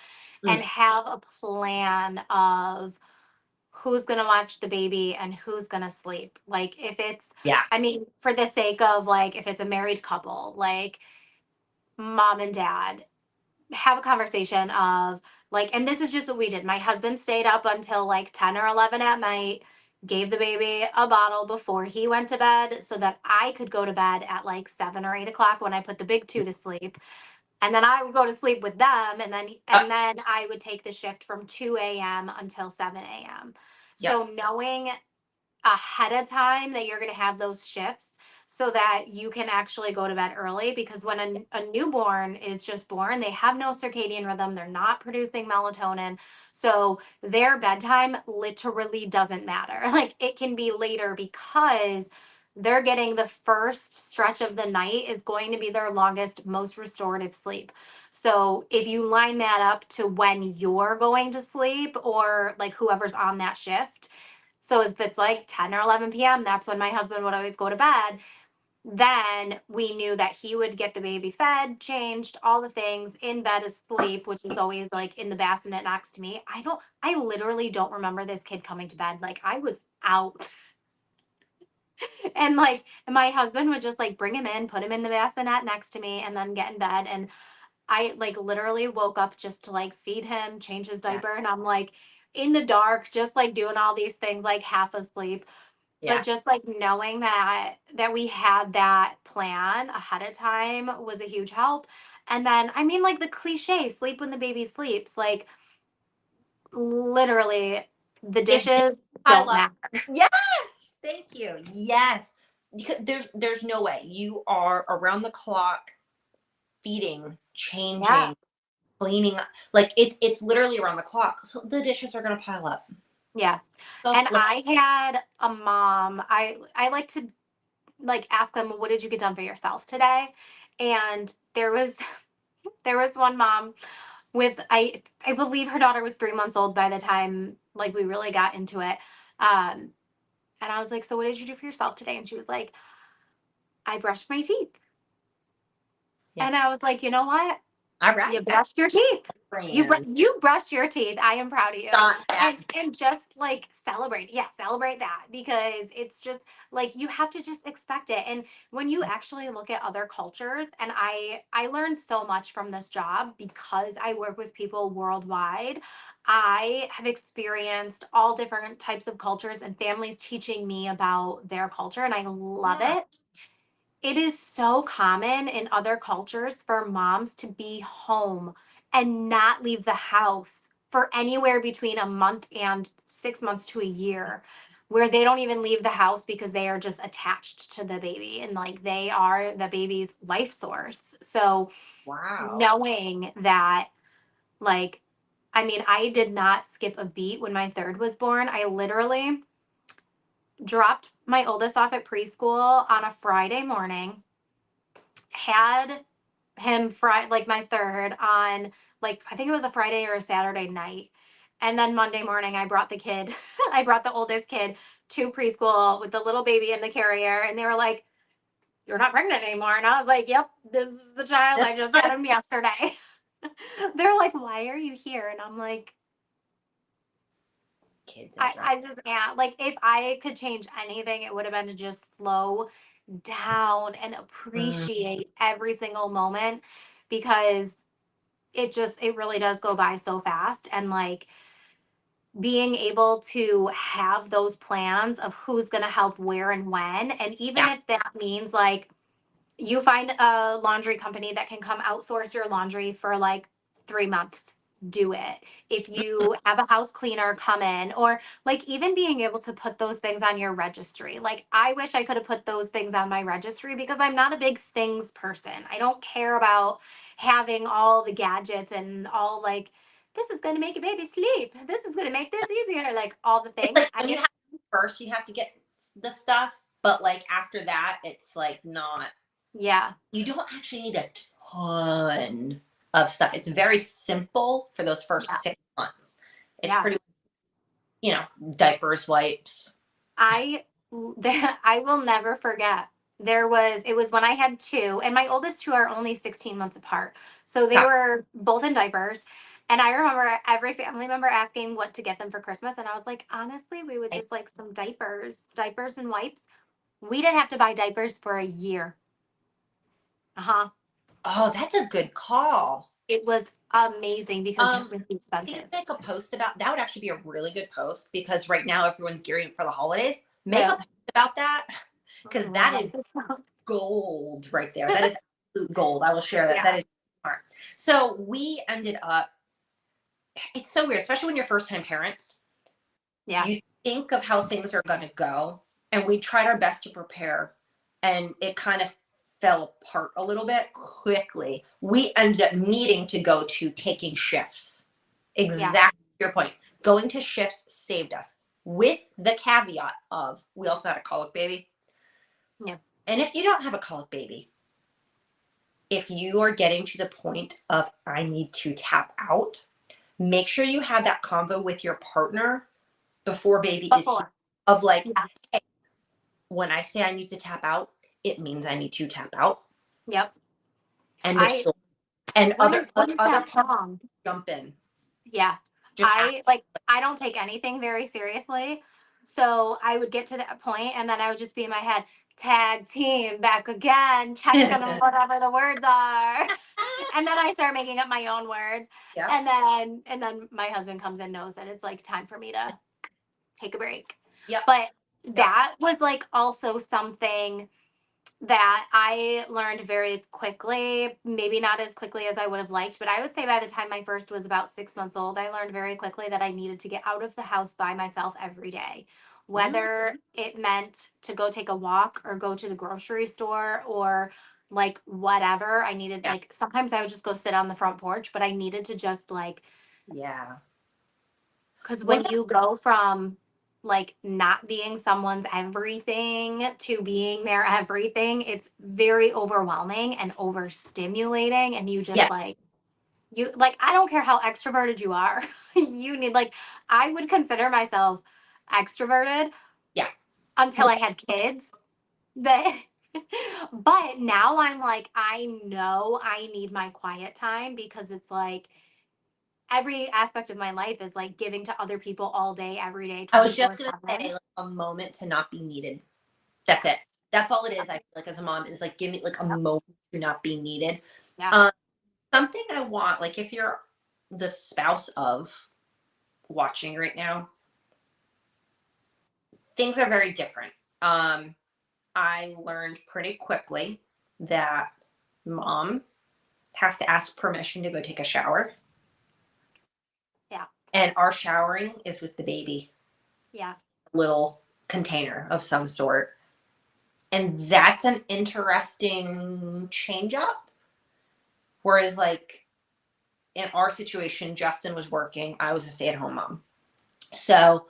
[SPEAKER 2] and
[SPEAKER 1] Mm,
[SPEAKER 2] have a plan of who's going to watch the baby and who's going to sleep. Like, if it's,
[SPEAKER 1] yeah.
[SPEAKER 2] I mean, for the sake of like, if it's a married couple, like mom and dad, have a conversation of like, and this is just what we did. My husband stayed up until like 10 or 11 at night, gave the baby a bottle before he went to bed so that I could go to bed at like 7 or 8 o'clock when I put the big two to sleep. And then I would go to sleep with them. And then,
[SPEAKER 1] Uh,
[SPEAKER 2] I would take the shift from 2 a.m. until 7 a.m.
[SPEAKER 1] yep.
[SPEAKER 2] So knowing ahead of time that you're going to have those shifts so that you can actually go to bed early because when a newborn is just born they have no circadian rhythm, they're not producing melatonin, so their bedtime literally doesn't matter. Like it can be later because they're getting the first stretch of the night is going to be their longest, most restorative sleep. So if you line that up to when you're going to sleep or like whoever's on that shift, so if it's like 10 or 11 p.m., that's when my husband would always go to bed. Then we knew that he would get the baby fed, changed, all the things, in bed asleep, which was always like in the bassinet next to me. I literally don't remember this kid coming to bed. Like I was out. And like my husband would just like bring him in, put him in the bassinet next to me, and then get in bed. And I like literally woke up just to like feed him, change his
[SPEAKER 1] Yeah.
[SPEAKER 2] diaper. And I'm like in the dark, just like doing all these things, like half asleep.
[SPEAKER 1] Yeah.
[SPEAKER 2] But just like knowing that we had that plan ahead of time was a huge help. And then I mean like the cliche, sleep when the baby sleeps, like literally the
[SPEAKER 1] If
[SPEAKER 2] dishes
[SPEAKER 1] I
[SPEAKER 2] don't
[SPEAKER 1] love
[SPEAKER 2] matter.
[SPEAKER 1] Yes. Thank you. Yes. Because there's no way. You are around the clock feeding,
[SPEAKER 2] Yeah.
[SPEAKER 1] changing, cleaning. Like it's literally around the clock. So the dishes are gonna pile up.
[SPEAKER 2] Yeah.
[SPEAKER 1] So
[SPEAKER 2] And
[SPEAKER 1] flip.
[SPEAKER 2] I had a mom. I like to like ask them, what did you get done for yourself today? And there was one mom with I believe her daughter was 3 months old by the time like we really got into it. Um and I was like, so what did you do for yourself today? And she was like, I brushed my teeth.
[SPEAKER 1] Yeah.
[SPEAKER 2] And I was like, you know what?
[SPEAKER 1] All
[SPEAKER 2] You
[SPEAKER 1] right. That's
[SPEAKER 2] brushed your teeth.
[SPEAKER 1] friend.
[SPEAKER 2] You brushed your teeth. I am proud of you.
[SPEAKER 1] Not that.
[SPEAKER 2] And just like celebrate. Yeah, celebrate that because it's just like you have to just expect it. And when you actually look at other cultures, and I learned so much from this job because I work with people worldwide. I have experienced all different types of cultures and families teaching me about their culture and I love
[SPEAKER 1] Yeah.
[SPEAKER 2] it. it is so common in other cultures for moms to be home and not leave the house for anywhere between a month and 6 months to a year, where they don't even leave the house because they are just attached to the baby and like they are the baby's life source. So
[SPEAKER 1] Wow.
[SPEAKER 2] knowing that, like, I mean, I did not skip a beat when my third was born. I literally dropped my oldest off at preschool on a Friday morning, had him like my third on, like, I think it was a Friday or a Saturday night. And then Monday morning, I brought the kid, I brought the oldest kid to preschool with the little baby in the carrier. And they were like, "You're not pregnant anymore." And I was like, "Yep, this is the child. I just had him yesterday." They're like, "Why are you here?" And I'm like,
[SPEAKER 1] Kids and
[SPEAKER 2] I,
[SPEAKER 1] drama.
[SPEAKER 2] I just can't. Like, if I could change anything, it would have been to just slow down and
[SPEAKER 1] Mm,
[SPEAKER 2] appreciate every single moment, because it really does go by so fast. And like being able to have those plans of who's going to help where and when, and even
[SPEAKER 1] yeah.
[SPEAKER 2] if that means like you find a laundry company that can come outsource your laundry for like 3 months, do it. If you have a house cleaner come in, or like even being able to put those things on your registry. Like, I wish I could have put those things on my registry because I'm not a big things person. I don't care about having all the gadgets and all like, this is going to make a baby sleep, this is going to make this easier, like all the
[SPEAKER 1] It's
[SPEAKER 2] things.
[SPEAKER 1] like when you have first, you have to get the stuff, but like after that, it's like not.
[SPEAKER 2] Yeah,
[SPEAKER 1] You don't actually need a ton of stuff. It's very simple for those
[SPEAKER 2] yeah,
[SPEAKER 1] first 6 months. It's
[SPEAKER 2] yeah.
[SPEAKER 1] pretty, diapers, wipes.
[SPEAKER 2] I I will never forget. It was when I had two, and my oldest two are only 16 months apart. So they
[SPEAKER 1] Got
[SPEAKER 2] were both in diapers. And I remember every family member asking what to get them for Christmas. And I was like, honestly, we would
[SPEAKER 1] it.
[SPEAKER 2] just like some diapers and wipes. We didn't have to buy diapers for a year. Uh-huh.
[SPEAKER 1] Oh, that's a good call.
[SPEAKER 2] It was amazing because they're
[SPEAKER 1] Um,
[SPEAKER 2] really
[SPEAKER 1] please
[SPEAKER 2] expensive.
[SPEAKER 1] make a post about that. Would actually be a really good post because right now everyone's gearing up for the holidays. Make a
[SPEAKER 2] Yeah.
[SPEAKER 1] post about that because
[SPEAKER 2] I'll
[SPEAKER 1] that
[SPEAKER 2] write
[SPEAKER 1] is
[SPEAKER 2] this down.
[SPEAKER 1] gold right there. That is absolute gold. I will share that. That
[SPEAKER 2] Yeah.
[SPEAKER 1] is smart. So we ended up. It's so weird, especially when you're first time parents.
[SPEAKER 2] Yeah.
[SPEAKER 1] You think of how things are going to go, and we tried our best to prepare, and it kind of fell apart a little bit quickly. We ended up needing to go to taking shifts.
[SPEAKER 2] Yeah.
[SPEAKER 1] Exactly your point. Going to shifts saved us, with the caveat of we also had a colic baby.
[SPEAKER 2] Yeah.
[SPEAKER 1] And if you don't have a colic baby, if you are getting to the point of I need to tap out, make sure you have that convo with your partner before baby is here,
[SPEAKER 2] Before.
[SPEAKER 1] of like,
[SPEAKER 2] Yes.
[SPEAKER 1] hey, when I say I need to tap out, it means I need to tap out.
[SPEAKER 2] Yep.
[SPEAKER 1] End of
[SPEAKER 2] I
[SPEAKER 1] story. And other
[SPEAKER 2] what is
[SPEAKER 1] other
[SPEAKER 2] that
[SPEAKER 1] parts
[SPEAKER 2] song?
[SPEAKER 1] jump in.
[SPEAKER 2] Yeah.
[SPEAKER 1] Just act.
[SPEAKER 2] I don't take anything very seriously. So I would get to that point and then I would just be in my head, tag team back again, checking on whatever the words are. And then I start making up my own words.
[SPEAKER 1] Yeah.
[SPEAKER 2] And then my husband comes and knows that it's like time for me to take a break.
[SPEAKER 1] Yep.
[SPEAKER 2] But
[SPEAKER 1] Yep.
[SPEAKER 2] that was like also something that I learned very quickly, maybe not as quickly as I would have liked, but I would say by the time my first was about 6 months old, I learned very quickly that I needed to get out of the house by myself every day.
[SPEAKER 1] Mm,
[SPEAKER 2] Whether it meant to go take a walk or go to the grocery store or like whatever, I needed,
[SPEAKER 1] yeah.
[SPEAKER 2] like, sometimes I would just go sit on the front porch, but I needed to just like,
[SPEAKER 1] Yeah.
[SPEAKER 2] because when
[SPEAKER 1] What
[SPEAKER 2] you go from like not being someone's everything to being their everything, it's very overwhelming and overstimulating. And you just
[SPEAKER 1] yeah.
[SPEAKER 2] like, I don't care how extroverted you are. You need, like, I would consider myself extroverted
[SPEAKER 1] Yeah.
[SPEAKER 2] until I had kids. That, but now I'm like, I know I need my quiet time because it's like, every aspect of my life is like giving to other people all day, every day,
[SPEAKER 1] I was
[SPEAKER 2] 24
[SPEAKER 1] just gonna
[SPEAKER 2] 7.
[SPEAKER 1] say like a moment to not be needed. That's it.
[SPEAKER 2] Yes.
[SPEAKER 1] That's all it is. I feel like as a mom is like give me like a
[SPEAKER 2] Yep.
[SPEAKER 1] moment to not be needed.
[SPEAKER 2] Yeah.
[SPEAKER 1] Um, something I want, like if you're the spouse of watching right now, things are very different. Um, I learned pretty quickly that mom has to ask permission to go take a shower.
[SPEAKER 2] Yeah.
[SPEAKER 1] And our showering is with the baby,
[SPEAKER 2] Yeah.
[SPEAKER 1] little container of some sort. And that's an interesting change up. Whereas, like, in our situation, Justin was working, I was a stay at home mom. So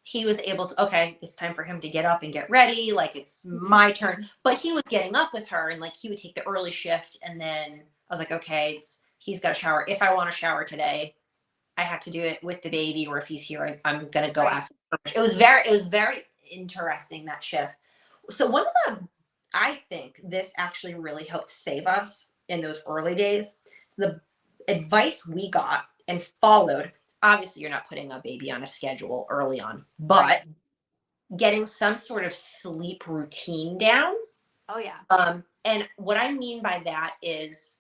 [SPEAKER 1] he was able to, okay, it's time for him to get up and get ready. Like, it's my turn. But he was getting up with her, and like he would take the early shift. And then I was like, okay, he's got to shower. If I want to shower today, I have to do it with the baby, or if he's here, I'm gonna go
[SPEAKER 2] Right.
[SPEAKER 1] ask him. It was very interesting, that shift. So one of the, I think this actually really helped save us in those early days. So the advice we got and followed, obviously you're not putting a baby on a schedule early on, but
[SPEAKER 2] Right.
[SPEAKER 1] getting some sort of sleep routine down.
[SPEAKER 2] Oh yeah.
[SPEAKER 1] And what I mean by that is,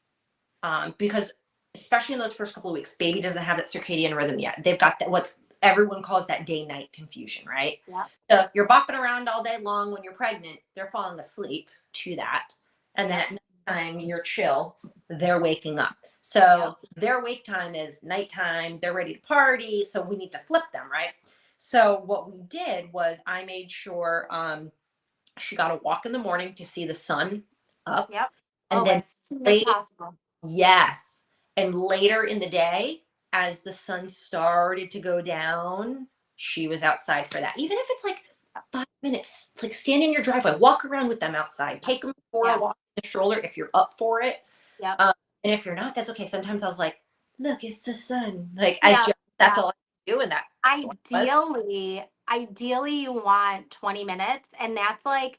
[SPEAKER 1] because especially in those first couple of weeks, baby doesn't have that circadian rhythm yet. They've got that, what's everyone calls that day night confusion, right?
[SPEAKER 2] Yeah.
[SPEAKER 1] So you're bopping around all day long when you're pregnant, they're falling asleep to that. And then at nighttime, you're chill, they're waking up. So their wake time is nighttime, they're ready to party. So we need to flip them, right? So what we did was I made sure she got a walk in the morning to see the sun up.
[SPEAKER 2] Yep.
[SPEAKER 1] And
[SPEAKER 2] Oh,
[SPEAKER 1] then
[SPEAKER 2] as soon as
[SPEAKER 1] late,
[SPEAKER 2] possible.
[SPEAKER 1] yes. And later in the day, as the sun started to go down, she was outside for that. Even if it's like 5 minutes, like stand in your driveway, walk around with them outside, take them for a walk in the stroller if you're up for it.
[SPEAKER 2] Yeah.
[SPEAKER 1] And if you're not, that's okay. Sometimes I was like, look, it's the sun. Like
[SPEAKER 2] Yeah.
[SPEAKER 1] that's all I do in that.
[SPEAKER 2] Ideally you want 20 minutes, and that's like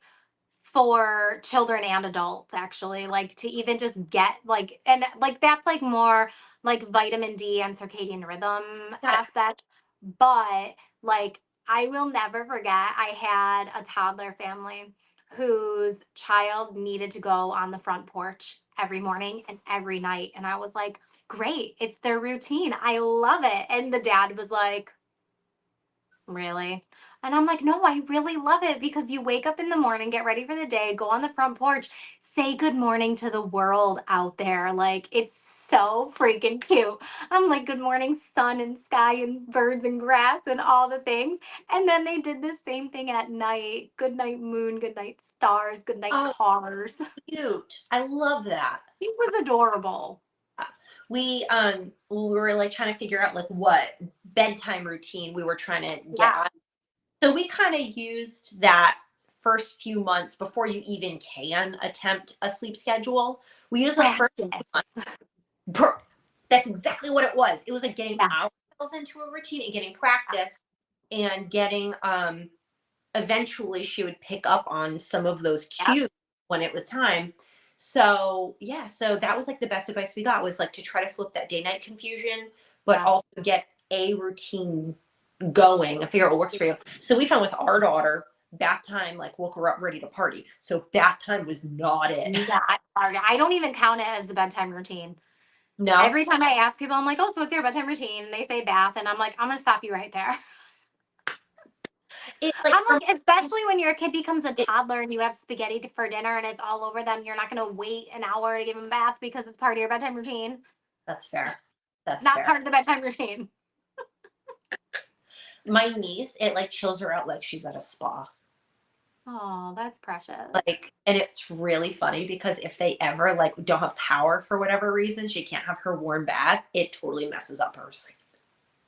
[SPEAKER 2] for children and adults, actually, like to even just get like, and like that's like more like vitamin D and circadian rhythm aspect. But like I will never forget, I had a toddler family whose child needed to go on the front porch every morning and every night, and I was like, great, it's their routine, I love it. And the dad was like, really? And I'm like, no, I really love it, because you wake up in the morning, get ready for the day, go on the front porch, say good morning to the world out there. Like, it's so freaking cute. I'm like, good morning, sun and sky and birds and grass and all the things. And then they did the same thing at night. Good night, moon, good night, stars, good night,
[SPEAKER 1] Oh,
[SPEAKER 2] cars.
[SPEAKER 1] cute. I love that.
[SPEAKER 2] It was adorable.
[SPEAKER 1] We were like trying to figure out like what bedtime routine we were trying to get
[SPEAKER 2] Yeah.
[SPEAKER 1] on. So we kind of used that first few months before you even can attempt a sleep schedule. We use those first few months. That's exactly what it was. It was like getting ourselves into a routine and getting practice and getting eventually she would pick up on some of those cues when it was time. So yeah, so that was like the best advice we got, was like to try to flip that day night confusion, but also get a routine going and figure out what works for you. So we found with our daughter, bath time like woke her up ready to party. So bath time was not it.
[SPEAKER 2] I don't even count it as the bedtime routine.
[SPEAKER 1] No.
[SPEAKER 2] Every time I ask people, I'm like, oh, so what's your bedtime routine? And they say bath, and I'm like, I'm gonna stop you right there. I'm like, especially when your kid becomes a toddler and you have spaghetti for dinner and it's all over them, you're not gonna wait an hour to give them a bath because it's part of your bedtime routine.
[SPEAKER 1] That's fair. That's
[SPEAKER 2] not
[SPEAKER 1] fair.
[SPEAKER 2] part of the bedtime routine.
[SPEAKER 1] My niece, it like chills her out like she's at a spa.
[SPEAKER 2] Oh, that's precious.
[SPEAKER 1] Like, and it's really funny because if they ever like don't have power for whatever reason, she can't have her warm bath, it totally messes up her sleep.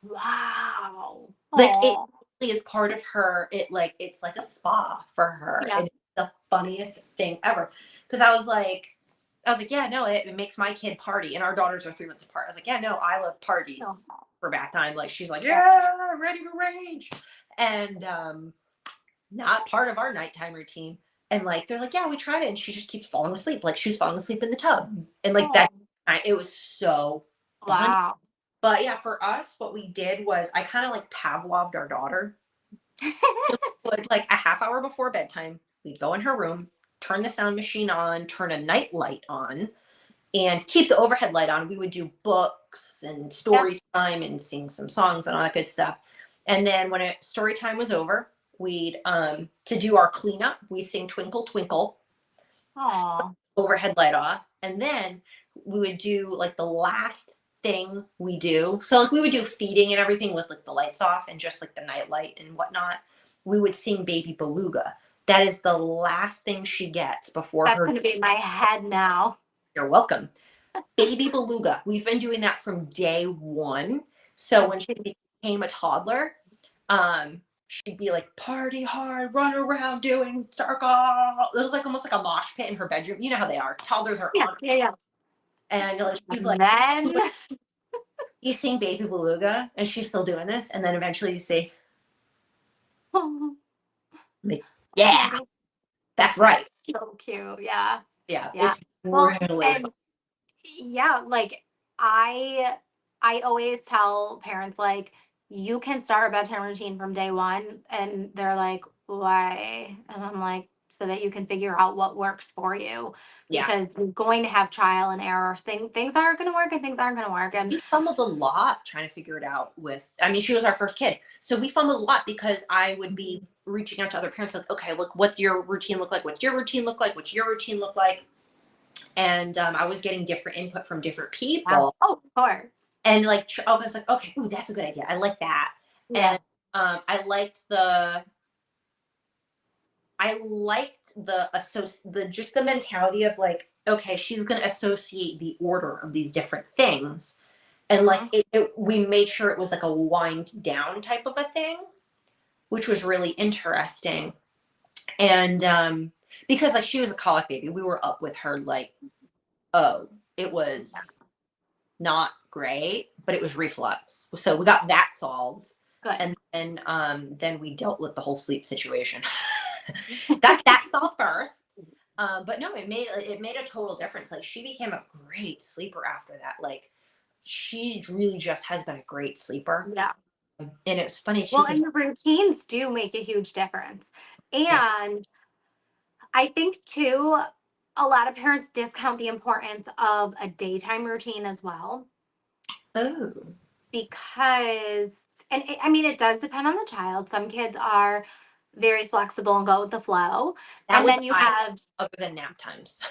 [SPEAKER 2] Wow.
[SPEAKER 1] Like it really is part of her. It's like a spa for her.
[SPEAKER 2] Yeah.
[SPEAKER 1] And it's the funniest thing ever. Because I was like, yeah, no, it makes my kid party. And our daughters are 3 months apart. I was like, yeah, no, I love parties for bath time. Like she's like, yeah, ready to rage. And not part of our nighttime routine. And like they're like, yeah, we tried it, and she just keeps falling asleep. Like she was falling asleep in the tub. And like that night, it was so fun. But yeah, for us, what we did was I kind of like Pavloved our daughter. Like a half hour before bedtime, we'd go in her room, turn the sound machine on, turn a night light on, and keep the overhead light on. We would do books and story time and sing some songs and all that good stuff. And then when story time was over, we'd to do our cleanup, we sing Twinkle Twinkle,
[SPEAKER 2] Oh,
[SPEAKER 1] overhead light off, and then we would do like the last thing we do. So like we would do feeding and everything with like the lights off and just like the night light and whatnot. We would sing Baby Beluga. That is the last thing she gets before
[SPEAKER 2] that's
[SPEAKER 1] her.
[SPEAKER 2] gonna be in my head now.
[SPEAKER 1] You're welcome. Baby Beluga. We've been doing that from day one. So when
[SPEAKER 2] That's
[SPEAKER 1] she became a toddler, she'd be like, party hard, run around doing circle. It was like almost like a mosh pit in her bedroom. You know how they are. Toddlers are
[SPEAKER 2] yeah,
[SPEAKER 1] on.
[SPEAKER 2] yeah, yeah.
[SPEAKER 1] And like, she's
[SPEAKER 2] And
[SPEAKER 1] like,
[SPEAKER 2] then
[SPEAKER 1] you sing Baby Beluga, and she's still doing this. And then eventually you say,
[SPEAKER 2] oh,
[SPEAKER 1] like, yeah, that's right.
[SPEAKER 2] that's so cute. Yeah.
[SPEAKER 1] Yeah,
[SPEAKER 2] Yeah.
[SPEAKER 1] it's
[SPEAKER 2] Well,
[SPEAKER 1] really
[SPEAKER 2] and yeah, like I I always tell parents like you can start a bedtime routine from day one and they're like, why? And I'm like, so that you can figure out what works for you
[SPEAKER 1] yeah.
[SPEAKER 2] because you're going to have trial and error. Things aren't gonna work and things aren't gonna work. And
[SPEAKER 1] We fumbled a lot trying to figure it out with, I mean, she was our first kid. So we fumbled a lot because I would be reaching out to other parents like, okay, look, what's your routine look like? What's your routine look like? What's your routine look like? And I was getting different input from different
[SPEAKER 2] yeah.
[SPEAKER 1] people.
[SPEAKER 2] Oh, of course.
[SPEAKER 1] And like, I was like, okay, ooh, that's a good idea. I like that.
[SPEAKER 2] Yeah.
[SPEAKER 1] And I liked the just the mentality of like, okay, she's going to associate the order of these different things. And like
[SPEAKER 2] Mhm.
[SPEAKER 1] we made sure it was like a wind down type of a thing, which was really interesting. And because like she was a colic baby, we were up with her like, oh, it
[SPEAKER 2] Yeah.
[SPEAKER 1] was not great, but it was reflux. So we got that solved.
[SPEAKER 2] Good.
[SPEAKER 1] And then we dealt with the whole sleep situation. That's all first. But no, it made a total difference. Like she became a great sleeper after that. Like she really just has been a great sleeper.
[SPEAKER 2] Yeah.
[SPEAKER 1] And it's funny too
[SPEAKER 2] Well,
[SPEAKER 1] because
[SPEAKER 2] and the routines do make a huge difference.
[SPEAKER 1] yeah.
[SPEAKER 2] And I think too, a lot of parents discount the importance of a daytime routine as well
[SPEAKER 1] Oh,
[SPEAKER 2] because, I mean, it does depend on the child. Some kids are very flexible and go with the flow.
[SPEAKER 1] that
[SPEAKER 2] And
[SPEAKER 1] was
[SPEAKER 2] then you
[SPEAKER 1] I.
[SPEAKER 2] have
[SPEAKER 1] Other than nap times.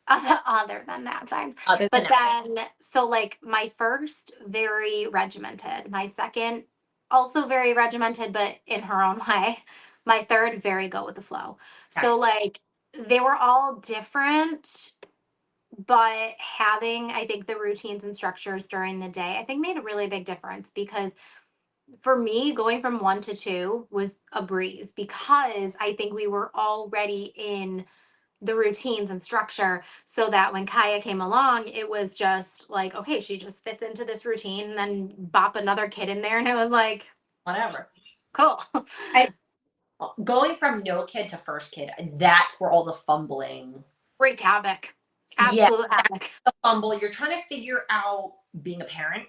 [SPEAKER 2] other than nap times.
[SPEAKER 1] Other than
[SPEAKER 2] But
[SPEAKER 1] nap.
[SPEAKER 2] then, so like my first, very regimented. My second, also very regimented, but in her own way. My third, very go with the flow.
[SPEAKER 1] Okay.
[SPEAKER 2] So like they were all different, but having, I think, the routines and structures during the day, I think made a really big difference because for me, going from one to two was a breeze because I think we were already in the routines and structure so that when Kaya came along, it was just like, okay, she just fits into this routine and then bop another kid in there. And it was like,
[SPEAKER 1] Whatever.
[SPEAKER 2] cool.
[SPEAKER 1] I going from no kid to first kid, that's where all the fumbling.
[SPEAKER 2] Wreaked havoc.
[SPEAKER 1] Yeah,
[SPEAKER 2] Absolute havoc.
[SPEAKER 1] the fumble. You're trying to figure out being a parent,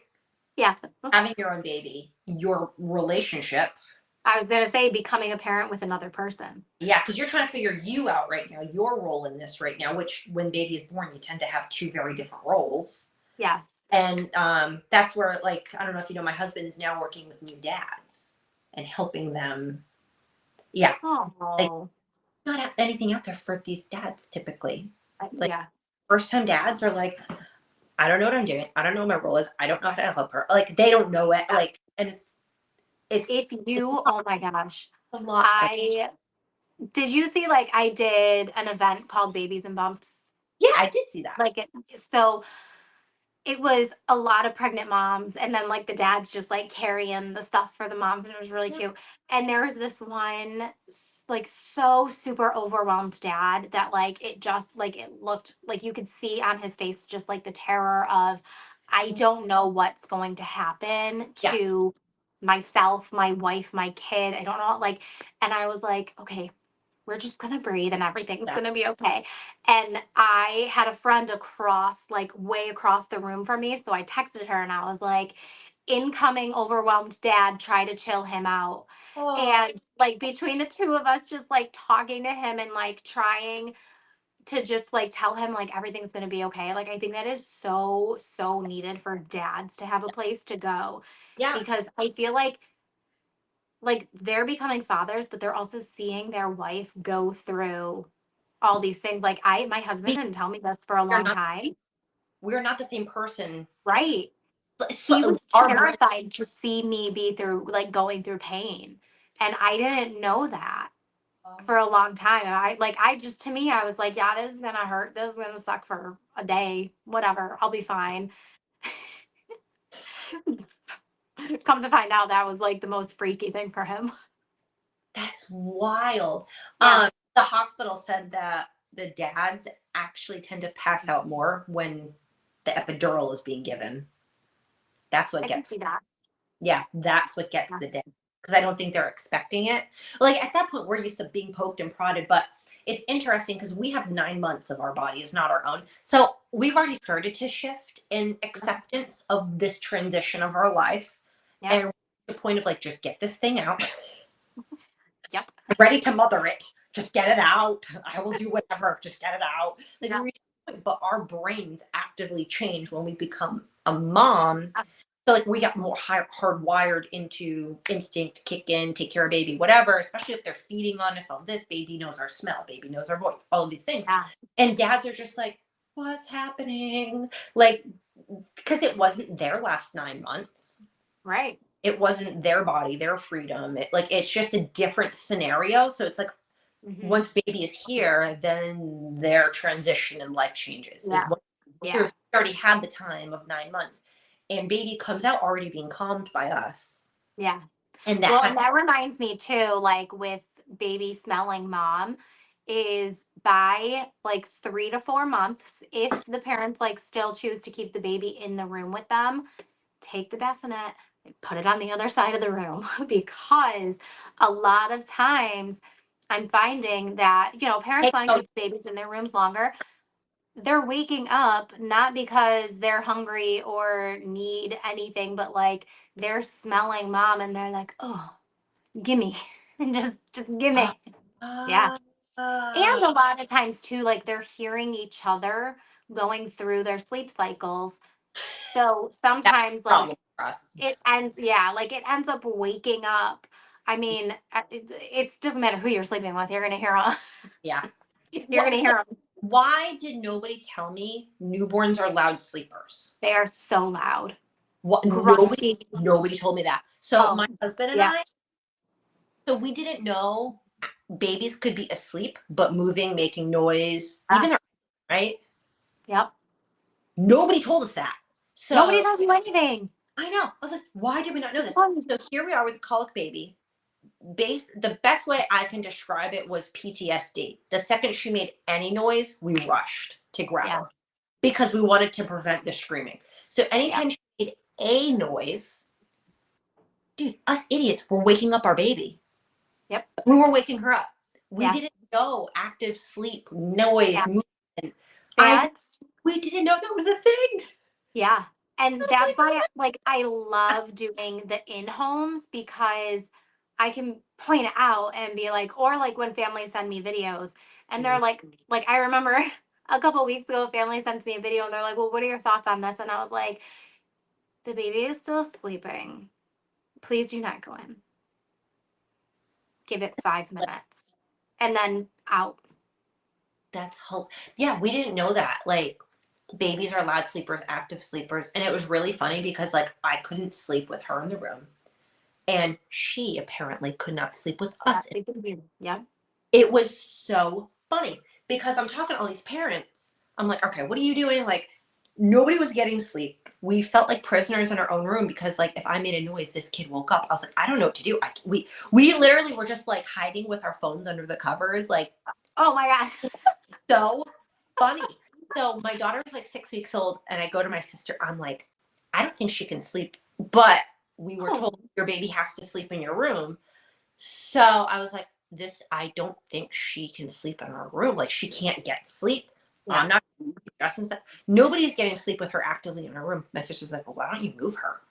[SPEAKER 2] Yeah.
[SPEAKER 1] having your own baby, your relationship.
[SPEAKER 2] I was going to say becoming a parent with another person.
[SPEAKER 1] Yeah, because you're trying to figure you out right now, your role in this right now, which when baby is born, you tend to have two very different roles.
[SPEAKER 2] Yes.
[SPEAKER 1] And that's where, like, I don't know if you know, my husband's now working with new dads and helping them. Yeah, like,
[SPEAKER 2] Oh,
[SPEAKER 1] not anything out there for these dads typically. Like,
[SPEAKER 2] yeah.
[SPEAKER 1] first time dads are like, I don't know what I'm doing. I don't know what my role is. I don't know how to help her. Like, they don't know it. Like, and it's
[SPEAKER 2] If
[SPEAKER 1] it's
[SPEAKER 2] you, oh my gosh,
[SPEAKER 1] a lot.
[SPEAKER 2] I did you see like I did an event called Babies and Bumps?
[SPEAKER 1] Yeah, I did see that.
[SPEAKER 2] Like it, so it was a lot of pregnant moms and then like the dads just like carrying the stuff for the moms and it was really
[SPEAKER 1] Yeah.
[SPEAKER 2] cute. And there was this one like so super overwhelmed dad that like it just like it looked like you could see on his face just like the terror of I don't know what's going to happen
[SPEAKER 1] Yeah.
[SPEAKER 2] to myself, my wife, my kid. I don't know like and I was like, okay, we're just gonna breathe and everything's
[SPEAKER 1] Yeah.
[SPEAKER 2] gonna be okay. And I had a friend across, like way across the room from me. So I texted her and I was like, incoming overwhelmed dad, try to chill him out.
[SPEAKER 1] Oh,
[SPEAKER 2] And like between the two of us, just like talking to him and like trying to just like tell him like everything's gonna be okay. Like I think that is so, so needed for dads to have a place to go
[SPEAKER 1] yeah.
[SPEAKER 2] because I feel like like they're becoming fathers, but they're also seeing their wife go through all these things. Like my husband didn't tell me this for a
[SPEAKER 1] We're
[SPEAKER 2] long
[SPEAKER 1] not
[SPEAKER 2] time.
[SPEAKER 1] we're not the same person.
[SPEAKER 2] Right.
[SPEAKER 1] So,
[SPEAKER 2] He was
[SPEAKER 1] our brain,
[SPEAKER 2] terrified to see me be through like going through pain. And I didn't know that for a long time. And I just, to me, I was like, yeah, this is going to hurt. This is going to suck for a day, whatever. I'll be fine. Come to find out that was like the most freaky thing for him.
[SPEAKER 1] that's wild.
[SPEAKER 2] Yeah.
[SPEAKER 1] The hospital said that the dads actually tend to pass out more when the epidural is being given. That's what
[SPEAKER 2] I can
[SPEAKER 1] gets,
[SPEAKER 2] see that.
[SPEAKER 1] yeah, that's what gets
[SPEAKER 2] Yeah.
[SPEAKER 1] the dad. Because I don't think they're expecting it. Like at that point, we're used to being poked and prodded, but it's interesting because we have 9 months of our body is not our own. So we've already started to shift in acceptance of this transition of our life.
[SPEAKER 2] Yeah.
[SPEAKER 1] And the point of like, just get this thing out.
[SPEAKER 2] Yep.
[SPEAKER 1] I'm ready to mother it. Just get it out. I will do whatever. Just get it out. Like,
[SPEAKER 2] Yeah.
[SPEAKER 1] but our brains actively change when we become a mom. So like we got more hardwired into instinct, kick in, take care of baby, whatever. Especially if they're feeding on us, all this. Baby knows our smell. Baby knows our voice. All of these things.
[SPEAKER 2] Yeah.
[SPEAKER 1] And dads are just like, what's happening? Like, because it wasn't their last 9 months.
[SPEAKER 2] Right.
[SPEAKER 1] It wasn't their body, their freedom. It's just a different scenario. So it's like
[SPEAKER 2] Mhm.
[SPEAKER 1] once baby is here, then their transition in life changes.
[SPEAKER 2] Yeah. Yeah.
[SPEAKER 1] We already had the time of 9 months, and baby comes out already being calmed by us,
[SPEAKER 2] Yeah.
[SPEAKER 1] and
[SPEAKER 2] Well, and that reminds me too, like with baby smelling mom, is by like 3 to 4 months, if the parents like still choose to keep the baby in the room with them, take the bassinet and put it on the other side of the room because a lot of times I'm finding that, parents want to keep babies in their rooms longer. They're waking up not because they're hungry or need anything, but like they're smelling mom and they're like, oh, gimme. And just gimme. Yeah. And a lot of times too, like they're hearing each other going through their sleep cycles. So sometimes like
[SPEAKER 1] for us.
[SPEAKER 2] it ends, yeah, like it ends up waking up. I mean, it doesn't matter who you're sleeping with. You're gonna hear them.
[SPEAKER 1] Yeah.
[SPEAKER 2] You're gonna hear them.
[SPEAKER 1] Why did nobody tell me newborns are loud sleepers?
[SPEAKER 2] They are so loud.
[SPEAKER 1] What?
[SPEAKER 2] Grunty.
[SPEAKER 1] Nobody told me that. So
[SPEAKER 2] Oh,
[SPEAKER 1] my husband and
[SPEAKER 2] yeah.
[SPEAKER 1] so we didn't know babies could be asleep but moving, making noise,
[SPEAKER 2] Ah.
[SPEAKER 1] even their, right?
[SPEAKER 2] Yep.
[SPEAKER 1] Nobody told us that. So
[SPEAKER 2] Nobody tells you anything.
[SPEAKER 1] I know. I was like, why did we not know this? So here we are with a colic baby. The best way I can describe it was PTSD. The second she made any noise, we rushed to grab
[SPEAKER 2] Yeah.
[SPEAKER 1] her because we wanted to prevent the screaming. So anytime she made a noise, dude, us idiots were waking up our baby.
[SPEAKER 2] Yep.
[SPEAKER 1] We were waking her up. We
[SPEAKER 2] Yeah.
[SPEAKER 1] didn't know active sleep, noise,
[SPEAKER 2] Yeah.
[SPEAKER 1] movement. We didn't know that was a thing.
[SPEAKER 2] Yeah. And that's why like I love doing the in-homes because I can point it out and be like, or like when families send me videos and they're like I remember a couple weeks ago, a family sends me a video and they're like, well, what are your thoughts on this? And I was like, the baby is still sleeping. Please do not go in. Give it 5 minutes and then out.
[SPEAKER 1] That's hope. Yeah, we didn't know that. Like babies are loud sleepers, active sleepers. And it was really funny because like I couldn't sleep with her in the room. And she apparently could not sleep with us.
[SPEAKER 2] Yeah.
[SPEAKER 1] It was so funny because I'm talking to all these parents. I'm like, okay, what are you doing? Like nobody was getting sleep. We felt like prisoners in our own room because like if I made a noise, this kid woke up. I was like, I don't know what to do. We literally were just like hiding with our phones under the covers, like,
[SPEAKER 2] oh my God.
[SPEAKER 1] so funny. So my daughter's like 6 weeks old, and I go to my sister. I'm like, I don't think she can sleep, but we were told your baby has to sleep in your room. So I was like, I don't think she can sleep in our room. Like she can't get sleep.
[SPEAKER 2] Yeah.
[SPEAKER 1] I'm not stressing stuff. Nobody's getting sleep with her actively in her room. My sister's like, well, why don't you move her?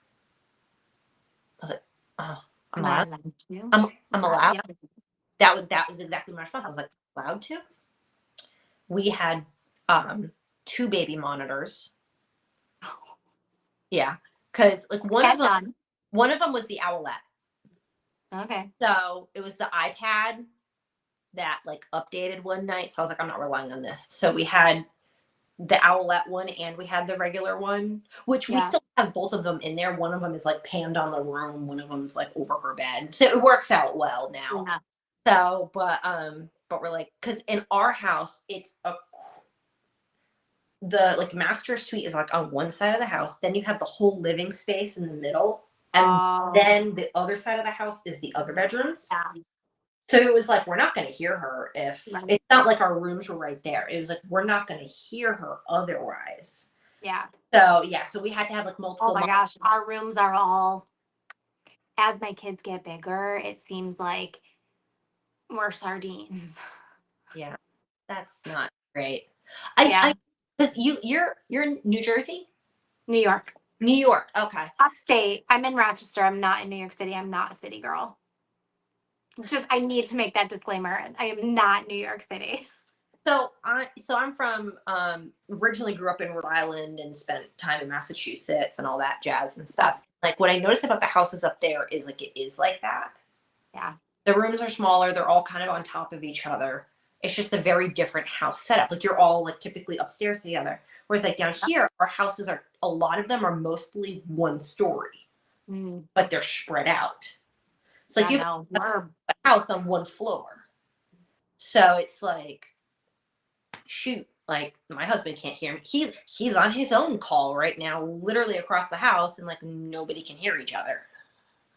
[SPEAKER 1] I was like, oh, I'm allowed. I'm allowed. Yeah. That was exactly my response. I was like, allowed to? We had 2 baby monitors. Yeah. Cause like one of them was the Owlette.
[SPEAKER 2] Okay.
[SPEAKER 1] So it was the iPad that like updated one night. So I was like, I'm not relying on this. So we had the Owlette one and we had the regular one, which we
[SPEAKER 2] Yeah.
[SPEAKER 1] still have both of them in there. One of them is like panned on the room, one of them is like over her bed. So it works out well now.
[SPEAKER 2] Yeah.
[SPEAKER 1] So, but we're like, because in our house, it's the like master suite is like on one side of the house, then you have the whole living space in the middle, and
[SPEAKER 2] Oh,
[SPEAKER 1] then the other side of the house is the other bedrooms.
[SPEAKER 2] yeah.
[SPEAKER 1] So it was like, we're not going to hear her if
[SPEAKER 2] Right.
[SPEAKER 1] it's not like our rooms were right there. It was like, we're not going to hear her otherwise.
[SPEAKER 2] Yeah.
[SPEAKER 1] So yeah, so we had to have like multiple.
[SPEAKER 2] Oh my gosh, our rooms are all, as my kids get bigger, it seems like we're sardines.
[SPEAKER 1] Yeah, that's not great.
[SPEAKER 2] Yeah.
[SPEAKER 1] I because you're in New Jersey,
[SPEAKER 2] New York.
[SPEAKER 1] New York. Okay.
[SPEAKER 2] Upstate. I'm in Rochester. I'm not in New York City. I'm not a city girl. Just, I need to make that disclaimer. I am not New York City.
[SPEAKER 1] So I'm from originally grew up in Rhode Island and spent time in Massachusetts and all that jazz and stuff. Like what I noticed about the houses up there is like it is like that.
[SPEAKER 2] Yeah.
[SPEAKER 1] The rooms are smaller, they're all kind of on top of each other. It's just a very different house setup. Like you're all like typically upstairs together. Whereas like down here, our houses are a lot of them are mostly one story,
[SPEAKER 2] Mm,
[SPEAKER 1] but they're spread out. So like
[SPEAKER 2] yeah,
[SPEAKER 1] you have
[SPEAKER 2] no, we're,
[SPEAKER 1] a house on one floor. So it's like shoot, like my husband can't hear me. He's on his own call right now, literally across the house, and like nobody can hear each other.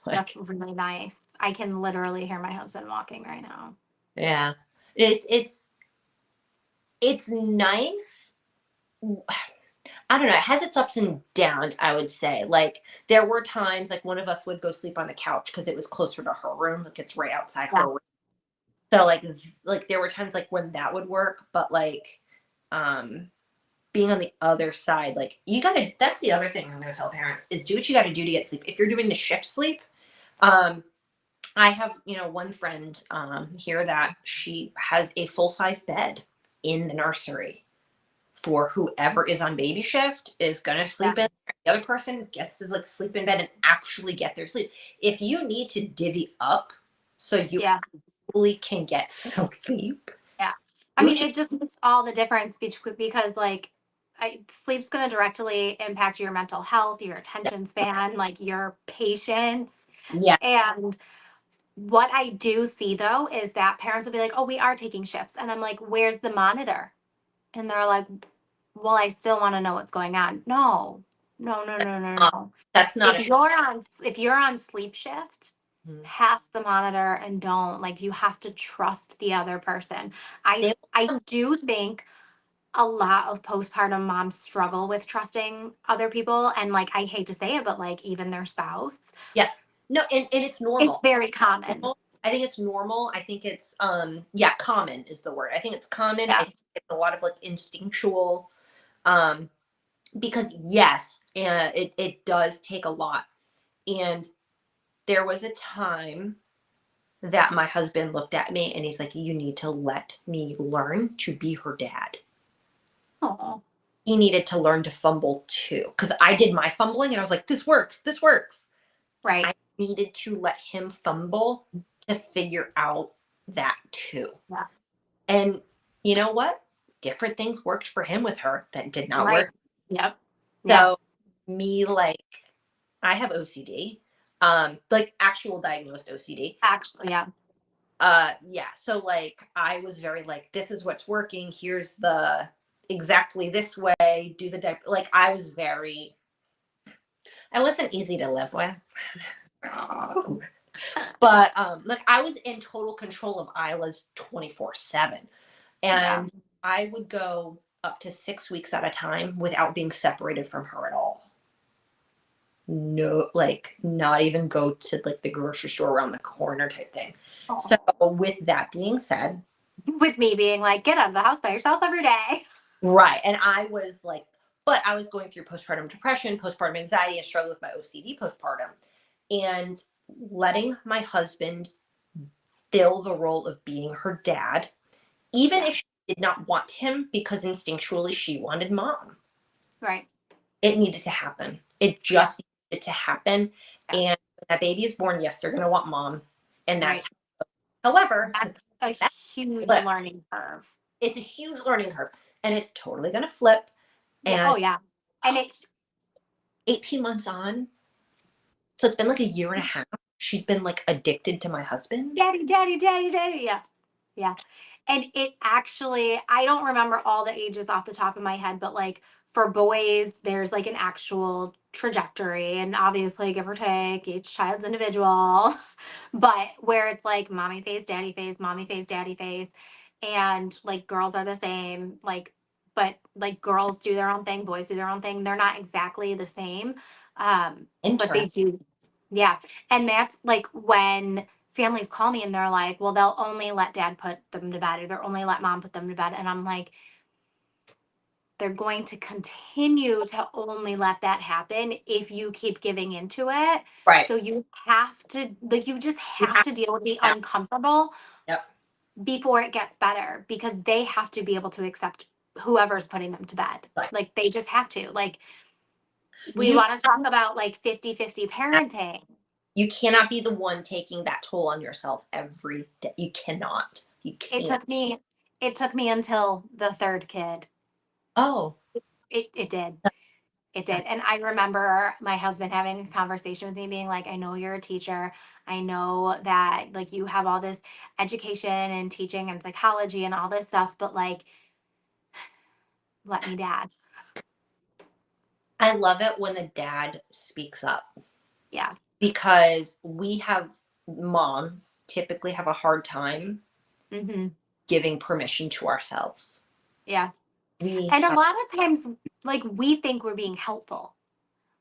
[SPEAKER 1] Like,
[SPEAKER 2] that's really nice. I can literally hear my husband walking right now.
[SPEAKER 1] yeah, it's nice. I don't know. It has its ups and downs. I would say, like there were times like one of us would go sleep on the couch because it was closer to her room. Like it's right outside
[SPEAKER 2] Yeah.
[SPEAKER 1] her room. So like there were times like when that would work, but like um being on the other side, like you gotta that's the other thing I'm gonna tell parents is do what you gotta do to get sleep. If you're doing the shift sleep, um, I have, one friend here that she has a full-size bed in the nursery for whoever is on baby shift is gonna
[SPEAKER 2] Yeah.
[SPEAKER 1] sleep in. The other person gets to like sleep in bed and actually get their sleep. If you need to divvy up so you
[SPEAKER 2] Yeah.
[SPEAKER 1] actually can get sleep,
[SPEAKER 2] Yeah. I
[SPEAKER 1] do
[SPEAKER 2] mean,
[SPEAKER 1] what you
[SPEAKER 2] it just makes all the difference because like sleep's going to directly impact your mental health, your attention span, like your patience.
[SPEAKER 1] yeah.
[SPEAKER 2] And what I do see though is that parents will be like, "Oh, we are taking shifts." And I'm like, "Where's the monitor?" And they're like, "Well, I still want to know what's going on." No. No, no, no, no,
[SPEAKER 1] um,
[SPEAKER 2] no.
[SPEAKER 1] that's not a
[SPEAKER 2] If you're on sleep shift,
[SPEAKER 1] Mhm.
[SPEAKER 2] pass the monitor and don't, like, you have to trust the other person. I
[SPEAKER 1] They-
[SPEAKER 2] I do think a lot of postpartum moms struggle with trusting other people, and like I hate to say it, but like even their spouse.
[SPEAKER 1] yes. No, and it's
[SPEAKER 2] It's
[SPEAKER 1] normal.
[SPEAKER 2] very common.
[SPEAKER 1] I think it's normal. I think it's yeah, common is the word. I think it's common. I
[SPEAKER 2] Yeah.
[SPEAKER 1] think it's a lot of like instinctual um because yes, it does take a lot. And there was a time that my husband looked at me and he's like, "You need to let me learn to be her dad."
[SPEAKER 2] Oh,
[SPEAKER 1] He needed to learn to fumble too because I did my fumbling and I was like, "This works. This works."
[SPEAKER 2] right.
[SPEAKER 1] I needed to let him fumble to figure out that too.
[SPEAKER 2] Yeah.
[SPEAKER 1] And you know what? Different things worked for him with her that did not
[SPEAKER 2] Right.
[SPEAKER 1] work.
[SPEAKER 2] Yep. Yeah.
[SPEAKER 1] So me like I have OCD, like actual diagnosed OCD.
[SPEAKER 2] Actually, yeah.
[SPEAKER 1] Yeah. So like I was very like, this is what's working. Here's the exactly this way. Do the diaper. Like I wasn't easy to live with. But like I was in total control of Isla's 24/7.
[SPEAKER 2] Yeah.
[SPEAKER 1] And I would go up to 6 weeks at a time without being separated from her at all. No, like not even go to like the grocery store around the corner type thing. So
[SPEAKER 2] Oh.
[SPEAKER 1] with that being said,
[SPEAKER 2] With me being like, get out of the house by yourself every day.
[SPEAKER 1] right. And I was like, but I was going through postpartum depression, postpartum anxiety, and struggling with my OCD postpartum. And letting my husband fill the role of being her dad, even
[SPEAKER 2] Yeah.
[SPEAKER 1] if she did not want him because instinctually she wanted mom.
[SPEAKER 2] Right.
[SPEAKER 1] It needed to happen. It
[SPEAKER 2] Yeah.
[SPEAKER 1] just needed to happen.
[SPEAKER 2] Yeah.
[SPEAKER 1] And when that baby is born, yes, they're going to want mom. And
[SPEAKER 2] Right.
[SPEAKER 1] that's, however,
[SPEAKER 2] That's a
[SPEAKER 1] that's
[SPEAKER 2] huge
[SPEAKER 1] flip.
[SPEAKER 2] learning curve.
[SPEAKER 1] It's a huge learning curve, and it's totally going to flip.
[SPEAKER 2] Yeah.
[SPEAKER 1] And
[SPEAKER 2] Oh yeah. And it's
[SPEAKER 1] 18 months on, so it's been like a year and a half. She's been like addicted to my husband.
[SPEAKER 2] daddy, daddy, daddy, daddy. Yeah. Yeah. And it actually, I don't remember all the ages off the top of my head, but like for boys, there's like an actual trajectory. And obviously, give or take, each child's individual. But where it's like mommy face, daddy face, mommy face, daddy face. And like girls are the same. Like, but like girls do their own thing, boys do their own thing. They're not exactly the same. But they
[SPEAKER 1] Interesting.
[SPEAKER 2] do. Yeah. And that's like when families call me and they're like, well, they'll only let dad put them to bed or they'll only let mom put them to bed. And I'm like, they're going to continue to only let that happen if you keep giving into it.
[SPEAKER 1] Right.
[SPEAKER 2] So you have to, like, you just
[SPEAKER 1] You
[SPEAKER 2] have
[SPEAKER 1] have
[SPEAKER 2] to deal with the
[SPEAKER 1] to.
[SPEAKER 2] uncomfortable
[SPEAKER 1] Yep.
[SPEAKER 2] before it gets better because they have to be able to accept whoever's putting them to bed.
[SPEAKER 1] Right.
[SPEAKER 2] Like, they just have to. Like, we
[SPEAKER 1] You
[SPEAKER 2] want to talk about like 50-50 parenting.
[SPEAKER 1] you cannot be the one taking that toll on yourself every day. You cannot. You
[SPEAKER 2] It
[SPEAKER 1] can't.
[SPEAKER 2] took me, it took me until the third kid.
[SPEAKER 1] Oh,
[SPEAKER 2] It did. It did. And I remember my husband having a conversation with me being like, I know you're a teacher. I know that like you have all this education and teaching and psychology and all this stuff, but like, let me dad.
[SPEAKER 1] I love it when the dad speaks up
[SPEAKER 2] Yeah.
[SPEAKER 1] because we have moms typically have a hard time
[SPEAKER 2] Hmm.
[SPEAKER 1] giving permission to ourselves.
[SPEAKER 2] Yeah.
[SPEAKER 1] We
[SPEAKER 2] And a
[SPEAKER 1] have,
[SPEAKER 2] lot of times, like, we think we're being helpful.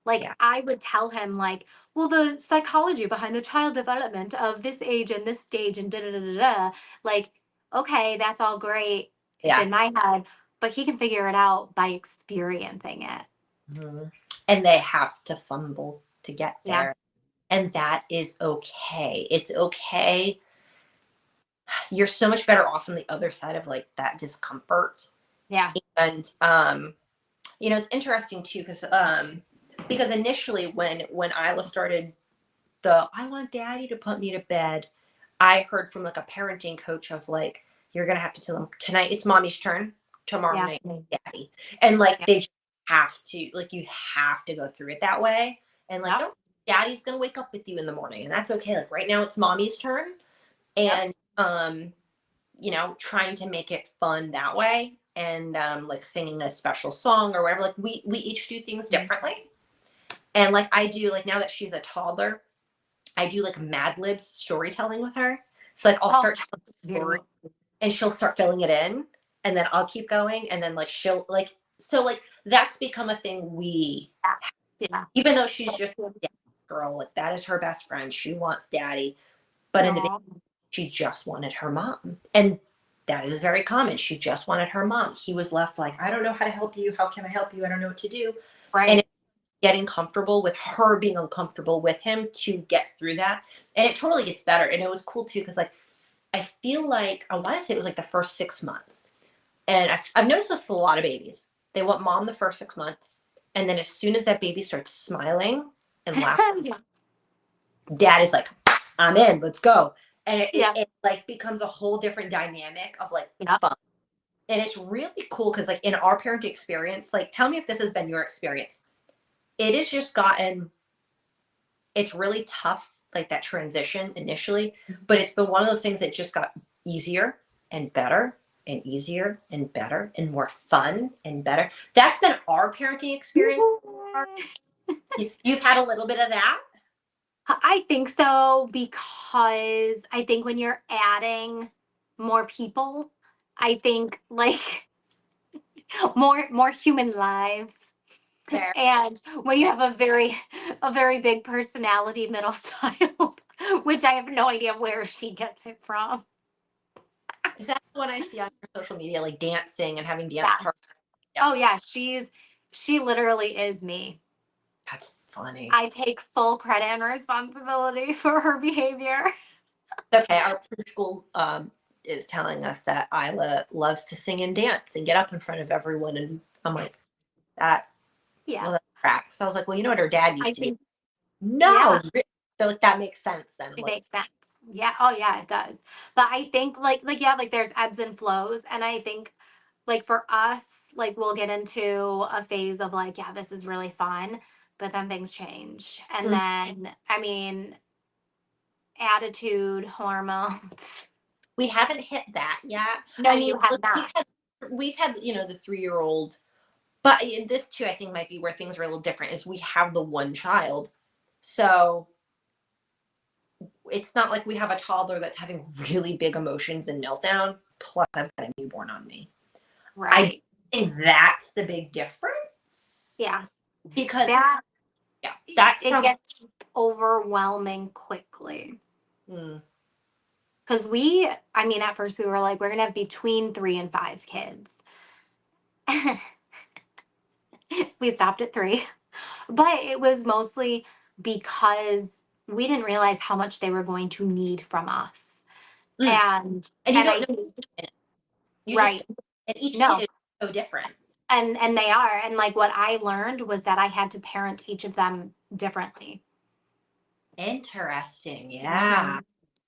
[SPEAKER 2] Like,
[SPEAKER 1] yeah,
[SPEAKER 2] I would tell him, like, well, the psychology behind the child development of this age and this stage and da da da da da. Like, okay, that's all great. It's
[SPEAKER 1] yeah.
[SPEAKER 2] in my head, but he can figure it out by experiencing it.
[SPEAKER 1] Mhm. And they have to fumble to get
[SPEAKER 2] Yeah.
[SPEAKER 1] there. And that is okay. It's okay. You're so much better off on the other side of like that discomfort.
[SPEAKER 2] Yeah.
[SPEAKER 1] And it's interesting too because initially when Isla started the I want daddy to put me to bed, I heard from like a parenting coach of like, you're gonna have to tell them tonight it's mommy's turn, tomorrow
[SPEAKER 2] Yeah.
[SPEAKER 1] night daddy. And like
[SPEAKER 2] Yeah.
[SPEAKER 1] they just have to, like you have to go through it that way. And like,
[SPEAKER 2] Yep.
[SPEAKER 1] don't daddy's gonna wake up with you in the morning. And that's okay. Like right now it's mommy's turn.
[SPEAKER 2] Yep.
[SPEAKER 1] And trying to make it fun that way. And like singing a special song or whatever. Like we each do things differently. And like I do, like now that she's a toddler, I do like Mad Libs storytelling with her. So like I'll
[SPEAKER 2] Oh,
[SPEAKER 1] start telling
[SPEAKER 2] that's
[SPEAKER 1] a story
[SPEAKER 2] beautiful.
[SPEAKER 1] and she'll start filling it in and then I'll keep going and then like she'll like so like that's become a thing we
[SPEAKER 2] Yeah.
[SPEAKER 1] even though she's just a daddy girl, like that is her best friend. She wants daddy. But in the beginning,
[SPEAKER 2] Aw.
[SPEAKER 1] she just wanted her mom. And that is very common. She just wanted her mom. He was left like, I don't know how to help you. How can I help you? I don't know what to do. And
[SPEAKER 2] Right.
[SPEAKER 1] getting comfortable with her being uncomfortable with him to get through that. And it totally gets better. And it was cool too, because like I feel like I want to say it was like the first 6 months. And I've noticed this with a lot of babies. They want mom the first 6 months. And then as soon as that baby starts smiling and laughing,
[SPEAKER 2] Yeah.
[SPEAKER 1] dad is like, I'm in, let's go. And
[SPEAKER 2] Yeah.
[SPEAKER 1] it like becomes a whole different dynamic of like
[SPEAKER 2] Yeah.
[SPEAKER 1] fun. And it's really cool because like in our parenting experience, like tell me if this has been your experience. It has just gotten it's really tough, like that transition initially, but it's been one of those things that just got easier and better and easier and better and more fun and better. That's been our parenting experience. You've had a little bit of that?
[SPEAKER 2] I think so because I think when you're adding more people, I think like more human lives.
[SPEAKER 1] Fair.
[SPEAKER 2] And when you have a very big personality middle child, which I have no idea where she gets it from.
[SPEAKER 1] Is that what I see on your social media, like dancing and having dance
[SPEAKER 2] Yes.
[SPEAKER 1] parties? Yeah,
[SPEAKER 2] Oh yeah, she literally is me.
[SPEAKER 1] that's funny.
[SPEAKER 2] I take full credit and responsibility for her behavior.
[SPEAKER 1] Okay, our preschool is telling us that Isla loves to sing and dance and get up in front of everyone, and I'm like, that
[SPEAKER 2] Yeah.
[SPEAKER 1] well, that tracks. So I was like, well, you know what her dad
[SPEAKER 2] I
[SPEAKER 1] used to do?
[SPEAKER 2] think
[SPEAKER 1] No,
[SPEAKER 2] yeah,
[SPEAKER 1] so like that makes sense then.
[SPEAKER 2] it
[SPEAKER 1] Like,
[SPEAKER 2] makes sense. Yeah. Oh yeah, it does. But I think yeah, like there's ebbs and flows. And I think like for us, like we'll get into a phase of like, yeah, this is really fun, but then things change. And
[SPEAKER 1] Mm.
[SPEAKER 2] then I mean, attitude, hormones.
[SPEAKER 1] We haven't hit that yet.
[SPEAKER 2] No,
[SPEAKER 1] I mean,
[SPEAKER 2] you have
[SPEAKER 1] look,
[SPEAKER 2] not.
[SPEAKER 1] we've had, the 3-year-old, but this too, I think might be where things are a little different is we have the one child. So it's not like we have a toddler that's having really big emotions and meltdown. Plus, I've got a newborn on me. I
[SPEAKER 2] Right.
[SPEAKER 1] think that's the big difference.
[SPEAKER 2] Yeah.
[SPEAKER 1] Because,
[SPEAKER 2] That
[SPEAKER 1] yeah, that
[SPEAKER 2] it
[SPEAKER 1] sounds.
[SPEAKER 2] gets overwhelming quickly.
[SPEAKER 1] Mm.
[SPEAKER 2] Because I mean, at first we were like, we're going to have between 3 and 5 kids. We stopped at 3. But it was mostly because we didn't realize how much they were going to need from us.
[SPEAKER 1] Mm.
[SPEAKER 2] And
[SPEAKER 1] And you
[SPEAKER 2] and
[SPEAKER 1] don't
[SPEAKER 2] I
[SPEAKER 1] know
[SPEAKER 2] think
[SPEAKER 1] you just
[SPEAKER 2] right.
[SPEAKER 1] and each kid
[SPEAKER 2] No.
[SPEAKER 1] is so different.
[SPEAKER 2] And they are. And like what I learned was that I had to parent each of them differently.
[SPEAKER 1] Interesting. Yeah.
[SPEAKER 2] Mhm.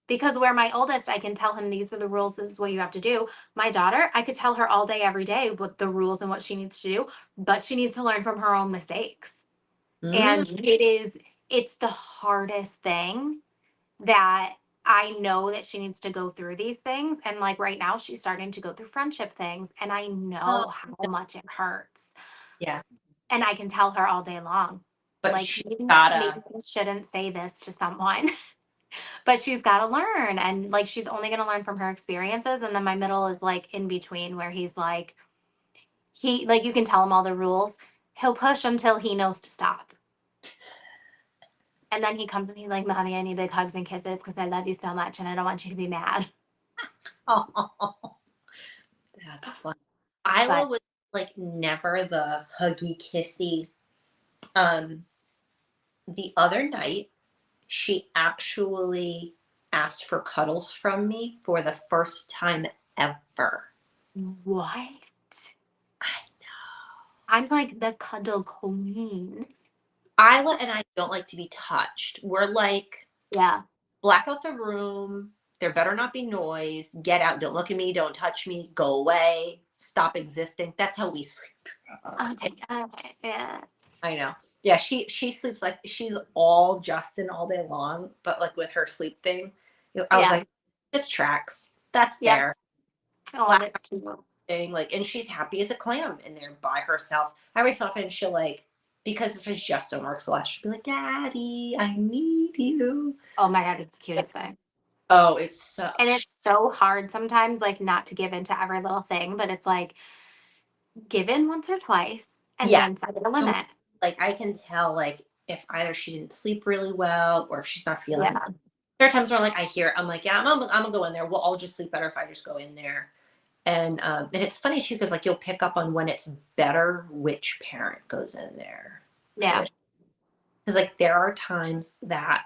[SPEAKER 2] Because where my oldest, I can tell him these are the rules, this is what you have to do. My daughter, I could tell her all day, every day what the rules and what she needs to do, but she needs to learn from her own mistakes.
[SPEAKER 1] Mm.
[SPEAKER 2] And it's the hardest thing that I know that she needs to go through these things. And like right now, she's starting to go through friendship things, and I
[SPEAKER 1] Oh,
[SPEAKER 2] know how much it hurts.
[SPEAKER 1] yeah.
[SPEAKER 2] And I can tell her all day long,
[SPEAKER 1] But
[SPEAKER 2] like
[SPEAKER 1] she
[SPEAKER 2] maybe
[SPEAKER 1] gotta.
[SPEAKER 2] I shouldn't say this to someone, but she's got to learn. And like she's only going to learn from her experiences. And then my middle is like in between, where he's like, like you can tell him all the rules. He'll push until he knows to stop. And then he comes and he's like, Mommy, I need big hugs and kisses because I love you so much and I don't want you to be mad.
[SPEAKER 1] Oh, that's fun. Isla
[SPEAKER 2] But
[SPEAKER 1] was like never the huggy kissy. Um, the other night, she actually asked for cuddles from me for the first time ever.
[SPEAKER 2] what?
[SPEAKER 1] I
[SPEAKER 2] I'm like the cuddle queen.
[SPEAKER 1] Isla and I don't like to be touched. We're like,
[SPEAKER 2] Yeah.
[SPEAKER 1] black out the room. There better not be noise. Get out. Don't look at me. Don't touch me. Go away. Stop existing. That's how we sleep.
[SPEAKER 2] Okay. Okay. Yeah.
[SPEAKER 1] I know. Yeah, she sleeps like she's all Justin all day long, but like with her sleep thing, I was
[SPEAKER 2] Yeah.
[SPEAKER 1] like, this tracks. That's
[SPEAKER 2] Yep.
[SPEAKER 1] fair.
[SPEAKER 2] Oh,
[SPEAKER 1] Black
[SPEAKER 2] that's cute.
[SPEAKER 1] thing, like, and she's happy as a clam in there by herself. Every so often she'll like, because if it's Justin works a lot, she'll be like, Daddy, I need you.
[SPEAKER 2] Oh my God, it's the cutest thing.
[SPEAKER 1] Oh, it's so
[SPEAKER 2] And it's so hard sometimes, like not to give into every little thing, but it's like give in once or twice and
[SPEAKER 1] yeah.
[SPEAKER 2] then set a limit.
[SPEAKER 1] Like I can tell like if either she didn't sleep really well or if she's not feeling.
[SPEAKER 2] Yeah.
[SPEAKER 1] There are times where like I hear it, I'm like, yeah, I'm gonna go in there. We'll all just sleep better if I just go in there. And it's funny too because like you'll pick up on when it's better which parent goes in there.
[SPEAKER 2] Yeah.
[SPEAKER 1] Because like there are times that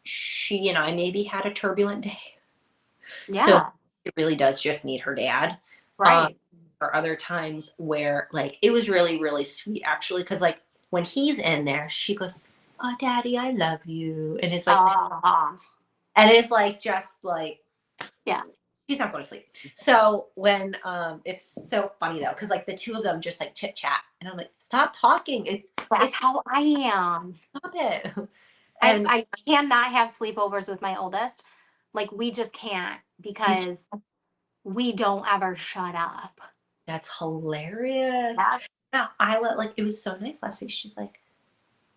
[SPEAKER 1] she and I maybe had a turbulent day. So
[SPEAKER 2] Yeah.
[SPEAKER 1] it really does just need her dad. Um,
[SPEAKER 2] Right.
[SPEAKER 1] or other times where like it was really, really sweet actually. Cause like when he's in there, she goes, "Oh, Daddy, I love you." And it's like,
[SPEAKER 2] Oh,
[SPEAKER 1] and it's like just like
[SPEAKER 2] yeah.
[SPEAKER 1] she's not going to sleep. So when it's so funny though, because like the two of them just like chit chat, and I'm like, stop talking.
[SPEAKER 2] That's
[SPEAKER 1] It's
[SPEAKER 2] how I am.
[SPEAKER 1] stop it.
[SPEAKER 2] I
[SPEAKER 1] And
[SPEAKER 2] I cannot have sleepovers with my oldest. Like we just can't
[SPEAKER 1] you,
[SPEAKER 2] because we don't ever shut up.
[SPEAKER 1] that's hilarious.
[SPEAKER 2] Yeah.
[SPEAKER 1] Now like it was so nice last week. She's like,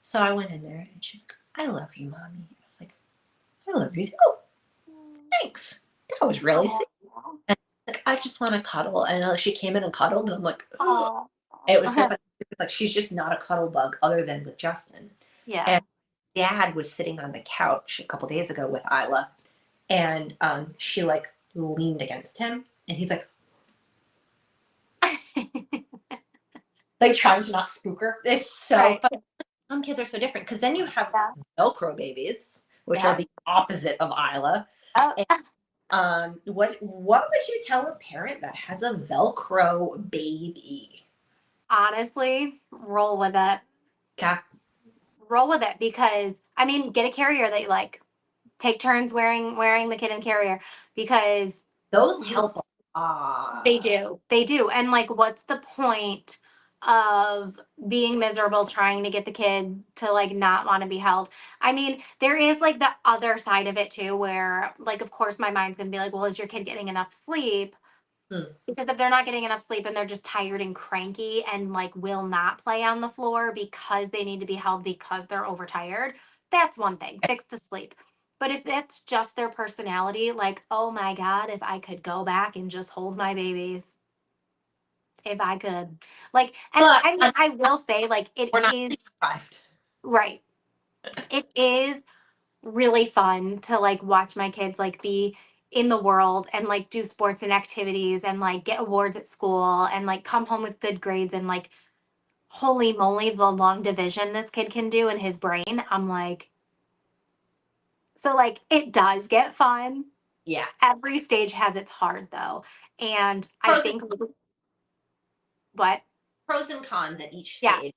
[SPEAKER 1] so I went in there and she's like, I love you, Mommy. And I was like, I love you too. Oh, thanks. That was really
[SPEAKER 2] Oh,
[SPEAKER 1] sweet. And like, I just want to cuddle. And she came in and cuddled, and I'm like, oh.
[SPEAKER 2] oh.
[SPEAKER 1] It was so funny. Because, like she's just not a cuddle bug other than with Justin.
[SPEAKER 2] Yeah.
[SPEAKER 1] And Dad was sitting on the couch a couple days ago with Isla, and she like leaned against him, and he's like trying to not spook her. It's so
[SPEAKER 2] Right.
[SPEAKER 1] funny. Some kids are so different because then you have
[SPEAKER 2] Yeah.
[SPEAKER 1] Velcro babies, which
[SPEAKER 2] Yeah.
[SPEAKER 1] are the opposite of Isla.
[SPEAKER 2] Oh.
[SPEAKER 1] What would you tell a parent that has a Velcro baby?
[SPEAKER 2] Honestly, roll with it.
[SPEAKER 1] Okay.
[SPEAKER 2] Roll with it because I mean, get a carrier that you like. Take turns wearing the kid in carrier because
[SPEAKER 1] Those help.
[SPEAKER 2] they do. And like, what's the point of being miserable trying to get the kid to like not want to be held? I mean, there is like the other side of it too, where like, of course, my mind's gonna be like, well, is your kid getting enough sleep? Because if they're not getting enough sleep and they're just tired and cranky and like will not play on the floor because they need to be held because they're overtired, that's one thing. Fix the sleep. But if that's just their personality, like, oh my God, if I could go back and just hold my babies, if I could. Like, and
[SPEAKER 1] But
[SPEAKER 2] I mean, I will say, like, it
[SPEAKER 1] we're not
[SPEAKER 2] is
[SPEAKER 1] deprived.
[SPEAKER 2] right. It is really fun to like watch my kids like be in the world and like do sports and activities and like get awards at school and like come home with good grades and like holy moly the long division this kid can do in his brain. I'm like, so like it does get fun.
[SPEAKER 1] Yeah.
[SPEAKER 2] Every stage has its hard though. And I
[SPEAKER 1] Pros and,
[SPEAKER 2] think what?
[SPEAKER 1] pros and cons at each
[SPEAKER 2] Yes.
[SPEAKER 1] stage.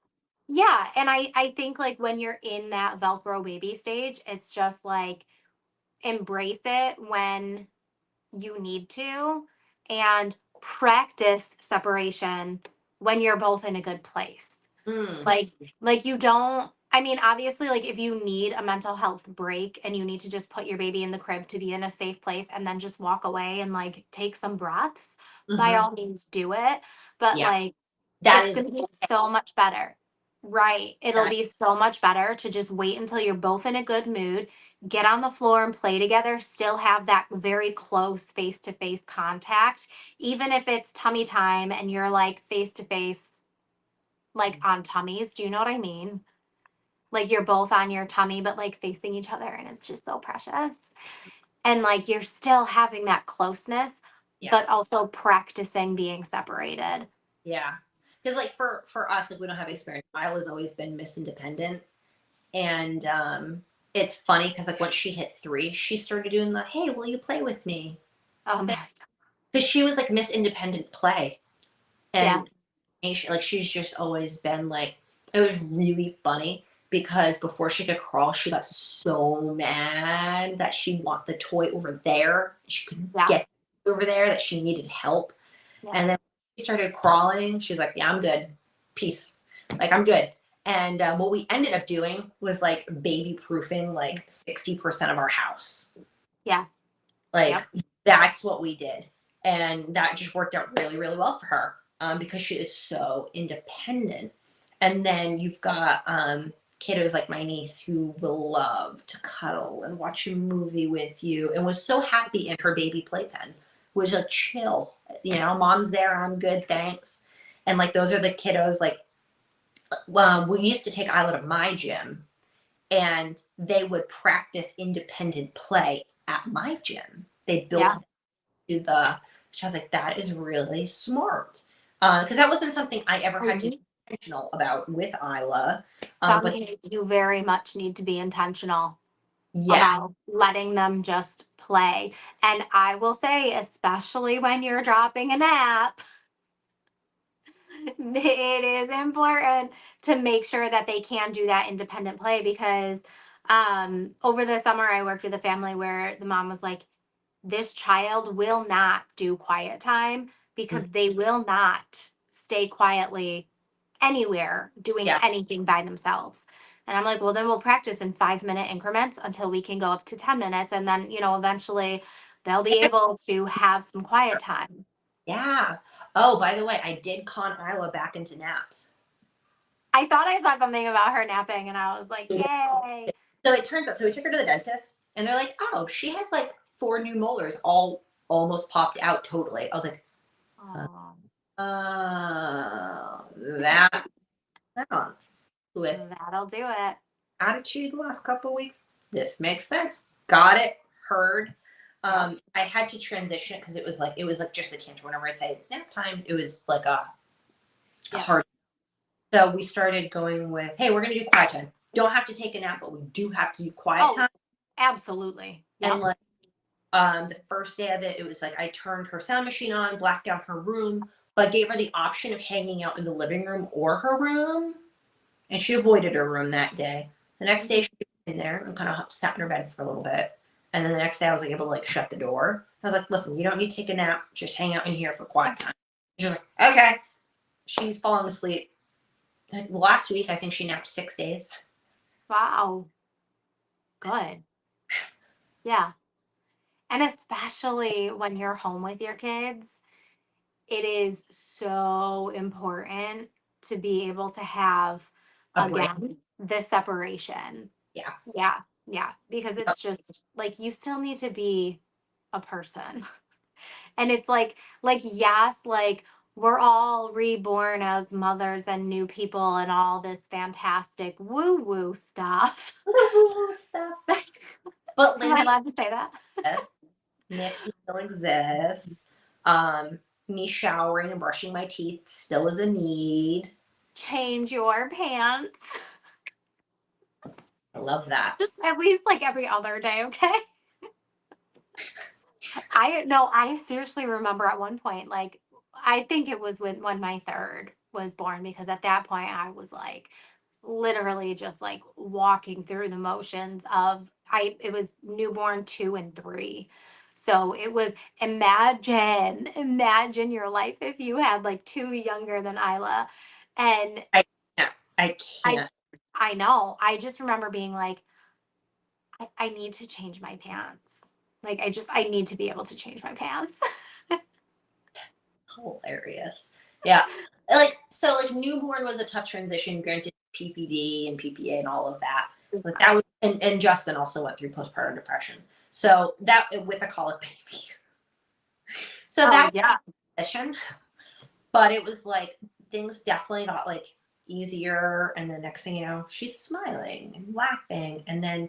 [SPEAKER 2] Yeah. And I think like when you're in that Velcro baby stage, it's just like embrace it when you need to and practice separation when you're both in a good place.
[SPEAKER 1] Mm.
[SPEAKER 2] Like you don't, I mean, obviously, like if you need a mental health break and you need to just put your baby in the crib to be in a safe place and then just walk away and like take some breaths, by all means do it. But
[SPEAKER 1] Yeah.
[SPEAKER 2] like
[SPEAKER 1] That
[SPEAKER 2] it's
[SPEAKER 1] is
[SPEAKER 2] going to be so much better. Right. It'll
[SPEAKER 1] that,
[SPEAKER 2] be so much better to just wait until you're both in a good mood, get on the floor and play together, still have that very close face to face contact, even if it's tummy time and you're like face to face, like on tummies. Do you know what I mean? Like you're both on your tummy, but like facing each other, and it's just so precious. And like you're still having that closeness,
[SPEAKER 1] yeah.
[SPEAKER 2] but also practicing being separated.
[SPEAKER 1] Yeah. Because like for us, like we don't have experience. Isla's always been Miss Independent. And it's funny because like once she hit 3, she started doing the hey, will you play with me?
[SPEAKER 2] Um,
[SPEAKER 1] Because she was like Miss Independent Play.
[SPEAKER 2] yeah,
[SPEAKER 1] And like she's just always been like it was really funny because before she could crawl, she got so mad that she want the toy over there. She couldn't
[SPEAKER 2] yeah,
[SPEAKER 1] get over there, that she needed help.
[SPEAKER 2] yeah.
[SPEAKER 1] And then she started crawling. She's like, yeah, I'm good. Peace. Like, I'm good. And what we ended up doing was like baby proofing like 60% of our house.
[SPEAKER 2] Yeah.
[SPEAKER 1] Like,
[SPEAKER 2] Yep.
[SPEAKER 1] that's what we did. And that just worked out really, really well for her because she is so independent. And then you've got kiddos like my niece who will love to cuddle and watch a movie with you and was so happy in her baby playpen. Was a chill, you know, mom's there, I'm good, thanks. And like those are the kiddos like we used to take Isla to my gym and they would practice independent play at my gym. They built
[SPEAKER 2] Yeah.
[SPEAKER 1] it to the which I was like, that is really smart. Because that wasn't something I ever had to be intentional about with Isla.
[SPEAKER 2] Some
[SPEAKER 1] But
[SPEAKER 2] kids you very much need to be intentional
[SPEAKER 1] yeah,
[SPEAKER 2] about letting them just play. And I will say, especially when you're dropping a nap, it is important to make sure that they can do that independent play because over the summer I worked with a family where the mom was like, this child will not do quiet time because they will not stay quietly anywhere doing
[SPEAKER 1] yeah.
[SPEAKER 2] anything by themselves. And I'm like, well, then we'll practice in 5-minute increments until we can go up to 10 minutes. And then, you know, eventually they'll be able to have some quiet time.
[SPEAKER 1] Yeah. Oh, by the way, I did con Isla back into naps.
[SPEAKER 2] I thought I saw something about her napping and I was like, yay.
[SPEAKER 1] So it turns out, so we took her to the dentist and they're like, oh, she has like 4 new molars all almost popped out totally. I was like,
[SPEAKER 2] Oh,
[SPEAKER 1] that sounds with
[SPEAKER 2] that'll do it.
[SPEAKER 1] attitude the last couple of weeks. This makes sense. Got it. Heard. I had to transition it because it was like just a tangent. Whenever I say it's nap time, it was like a hard. So we started going with, hey, we're gonna do quiet time. Don't have to take a nap, but we do have to do quiet time.
[SPEAKER 2] Absolutely.
[SPEAKER 1] And like the first day of it, it was like I turned her sound machine on, blacked out her room, but gave her the option of hanging out in the living room or her room. And she avoided her room that day. The next day she was in there and kind of sat in her bed for a little bit. And then the next day I was like able to like shut the door. I was like, listen, you don't need to take a nap. Just hang out in here for quiet time. She's like, okay. She's falling asleep. Like last week, I think she napped 6 days.
[SPEAKER 2] Wow. Good. Yeah. And especially when you're home with your kids, it is so important to be able to have,
[SPEAKER 1] A break.
[SPEAKER 2] again, this separation.
[SPEAKER 1] Yeah.
[SPEAKER 2] Yeah. Yeah. Because it's just like you still need to be a person. And it's like, yes, like we're all reborn as mothers and new people and all this fantastic woo woo stuff.
[SPEAKER 1] Stuff. But
[SPEAKER 2] Am I
[SPEAKER 1] Lindsay,
[SPEAKER 2] allowed to say that?
[SPEAKER 1] Misty still exists. Me showering and brushing my teeth still is a need.
[SPEAKER 2] Change your pants.
[SPEAKER 1] I love that.
[SPEAKER 2] Just at least like every other day, okay? I seriously remember at one point, like I think it was when my third was born, because at that point I was like literally just like walking through the motions of it was newborn 2 and 3. So it was, imagine your life if you had like two younger than Isla. And
[SPEAKER 1] I can't. I
[SPEAKER 2] I
[SPEAKER 1] can't.
[SPEAKER 2] I know. I just remember being like, I need to change my pants. Like I need to be able to change my pants.
[SPEAKER 1] Hilarious. Yeah. Like so like newborn was a tough transition, granted PPD and PPA and all of that. Like that was and Justin also went through postpartum depression. So that with a colic baby. So that
[SPEAKER 2] Oh yeah.
[SPEAKER 1] was a transition. But it was like things definitely got like easier. And the next thing you know, she's smiling and laughing. And then,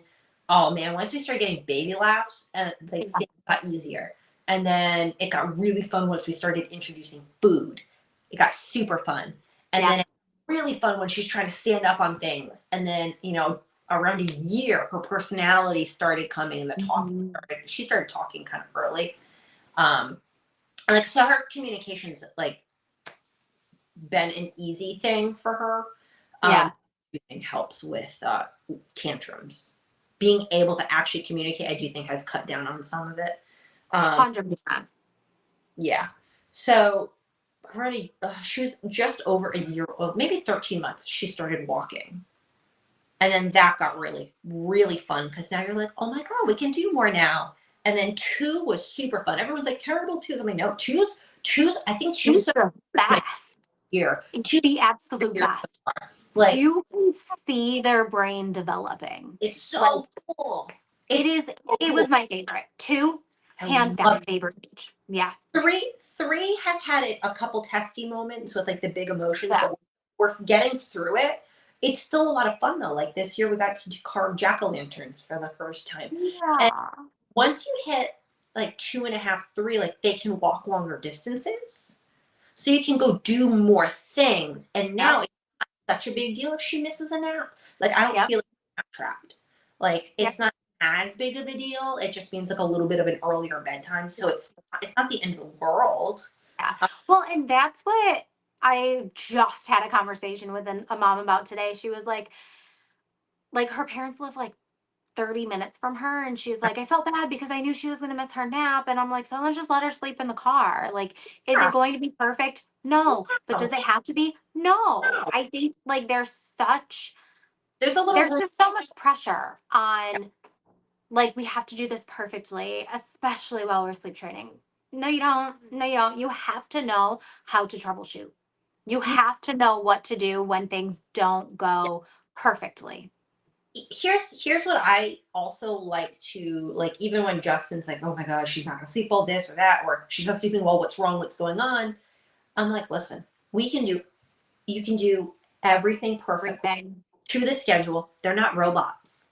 [SPEAKER 1] oh man, once we started getting baby laughs, and like
[SPEAKER 2] Yeah.
[SPEAKER 1] things got easier. And then it got really fun once we started introducing food. It got super fun. And then
[SPEAKER 2] Yeah.
[SPEAKER 1] it got really fun when she's trying to stand up on things. And then, around a year, her personality started coming and the talking
[SPEAKER 2] Mhm.
[SPEAKER 1] started. She started talking kind of early. Um, like so her communication's like been an easy thing for her.
[SPEAKER 2] Yeah.
[SPEAKER 1] I think helps with tantrums. Being able to actually communicate, I do think has cut down on some of it. Um,
[SPEAKER 2] 100%.
[SPEAKER 1] yeah. So already, she was just over a year old, maybe 13 months. She started walking, and then that got really, really fun because now you're like, oh my god, we can do more now. And then two was super fun. Everyone's like terrible twos. I'm like, no, twos. I think two's
[SPEAKER 2] She's
[SPEAKER 1] so
[SPEAKER 2] the
[SPEAKER 1] my
[SPEAKER 2] best.
[SPEAKER 1] year.
[SPEAKER 2] It's
[SPEAKER 1] Two
[SPEAKER 2] the absolute
[SPEAKER 1] years
[SPEAKER 2] best.
[SPEAKER 1] so far. Like
[SPEAKER 2] You can see their brain developing.
[SPEAKER 1] it's
[SPEAKER 2] Like
[SPEAKER 1] so cool.
[SPEAKER 2] it
[SPEAKER 1] It's
[SPEAKER 2] is,
[SPEAKER 1] so
[SPEAKER 2] it
[SPEAKER 1] cool.
[SPEAKER 2] was my favorite. Two,
[SPEAKER 1] I
[SPEAKER 2] hands
[SPEAKER 1] love
[SPEAKER 2] down, favorite age. Yeah.
[SPEAKER 1] three has had a couple testy moments with like the big emotions,
[SPEAKER 2] Yeah.
[SPEAKER 1] but we're getting through it. It's still a lot of fun though. Like this year, we got to carve jack-o'-lanterns for the first time. And
[SPEAKER 2] Yeah.
[SPEAKER 1] once you hit like 2.5, 3, like they can walk longer distances, so you can go do more things. And now
[SPEAKER 2] Yep.
[SPEAKER 1] it's not such a big deal if she misses a nap. Like I don't
[SPEAKER 2] Yep.
[SPEAKER 1] feel like I'm trapped. Like
[SPEAKER 2] Yep.
[SPEAKER 1] it's not as big of a deal. It just means like a little bit of an earlier bedtime. So it's not the end of the world.
[SPEAKER 2] Yeah. Well, and that's what I just had a conversation with a mom about today. She was like her parents live like 30 minutes from her, and she's like, I felt bad because I knew she was going to miss her nap, and I'm like, so let's just let her sleep in the car. Like, is
[SPEAKER 1] Yeah.
[SPEAKER 2] it going to be perfect? No. But
[SPEAKER 1] No,
[SPEAKER 2] does it have to be? No.
[SPEAKER 1] no.
[SPEAKER 2] I think like
[SPEAKER 1] There's a little
[SPEAKER 2] there's
[SPEAKER 1] room.
[SPEAKER 2] just so much pressure on, like, we have to do this perfectly, especially while we're sleep training. No, you don't. No, you don't. You have to know how to troubleshoot. You have to know what to do when things don't go perfectly.
[SPEAKER 1] Here's what I also like to like, even when Justin's like, oh my gosh, she's not gonna sleep all this or that, or she's not sleeping well, what's wrong, what's going on? I'm like, listen, you can do everything perfectly
[SPEAKER 2] Everything.
[SPEAKER 1] to the schedule. They're not robots.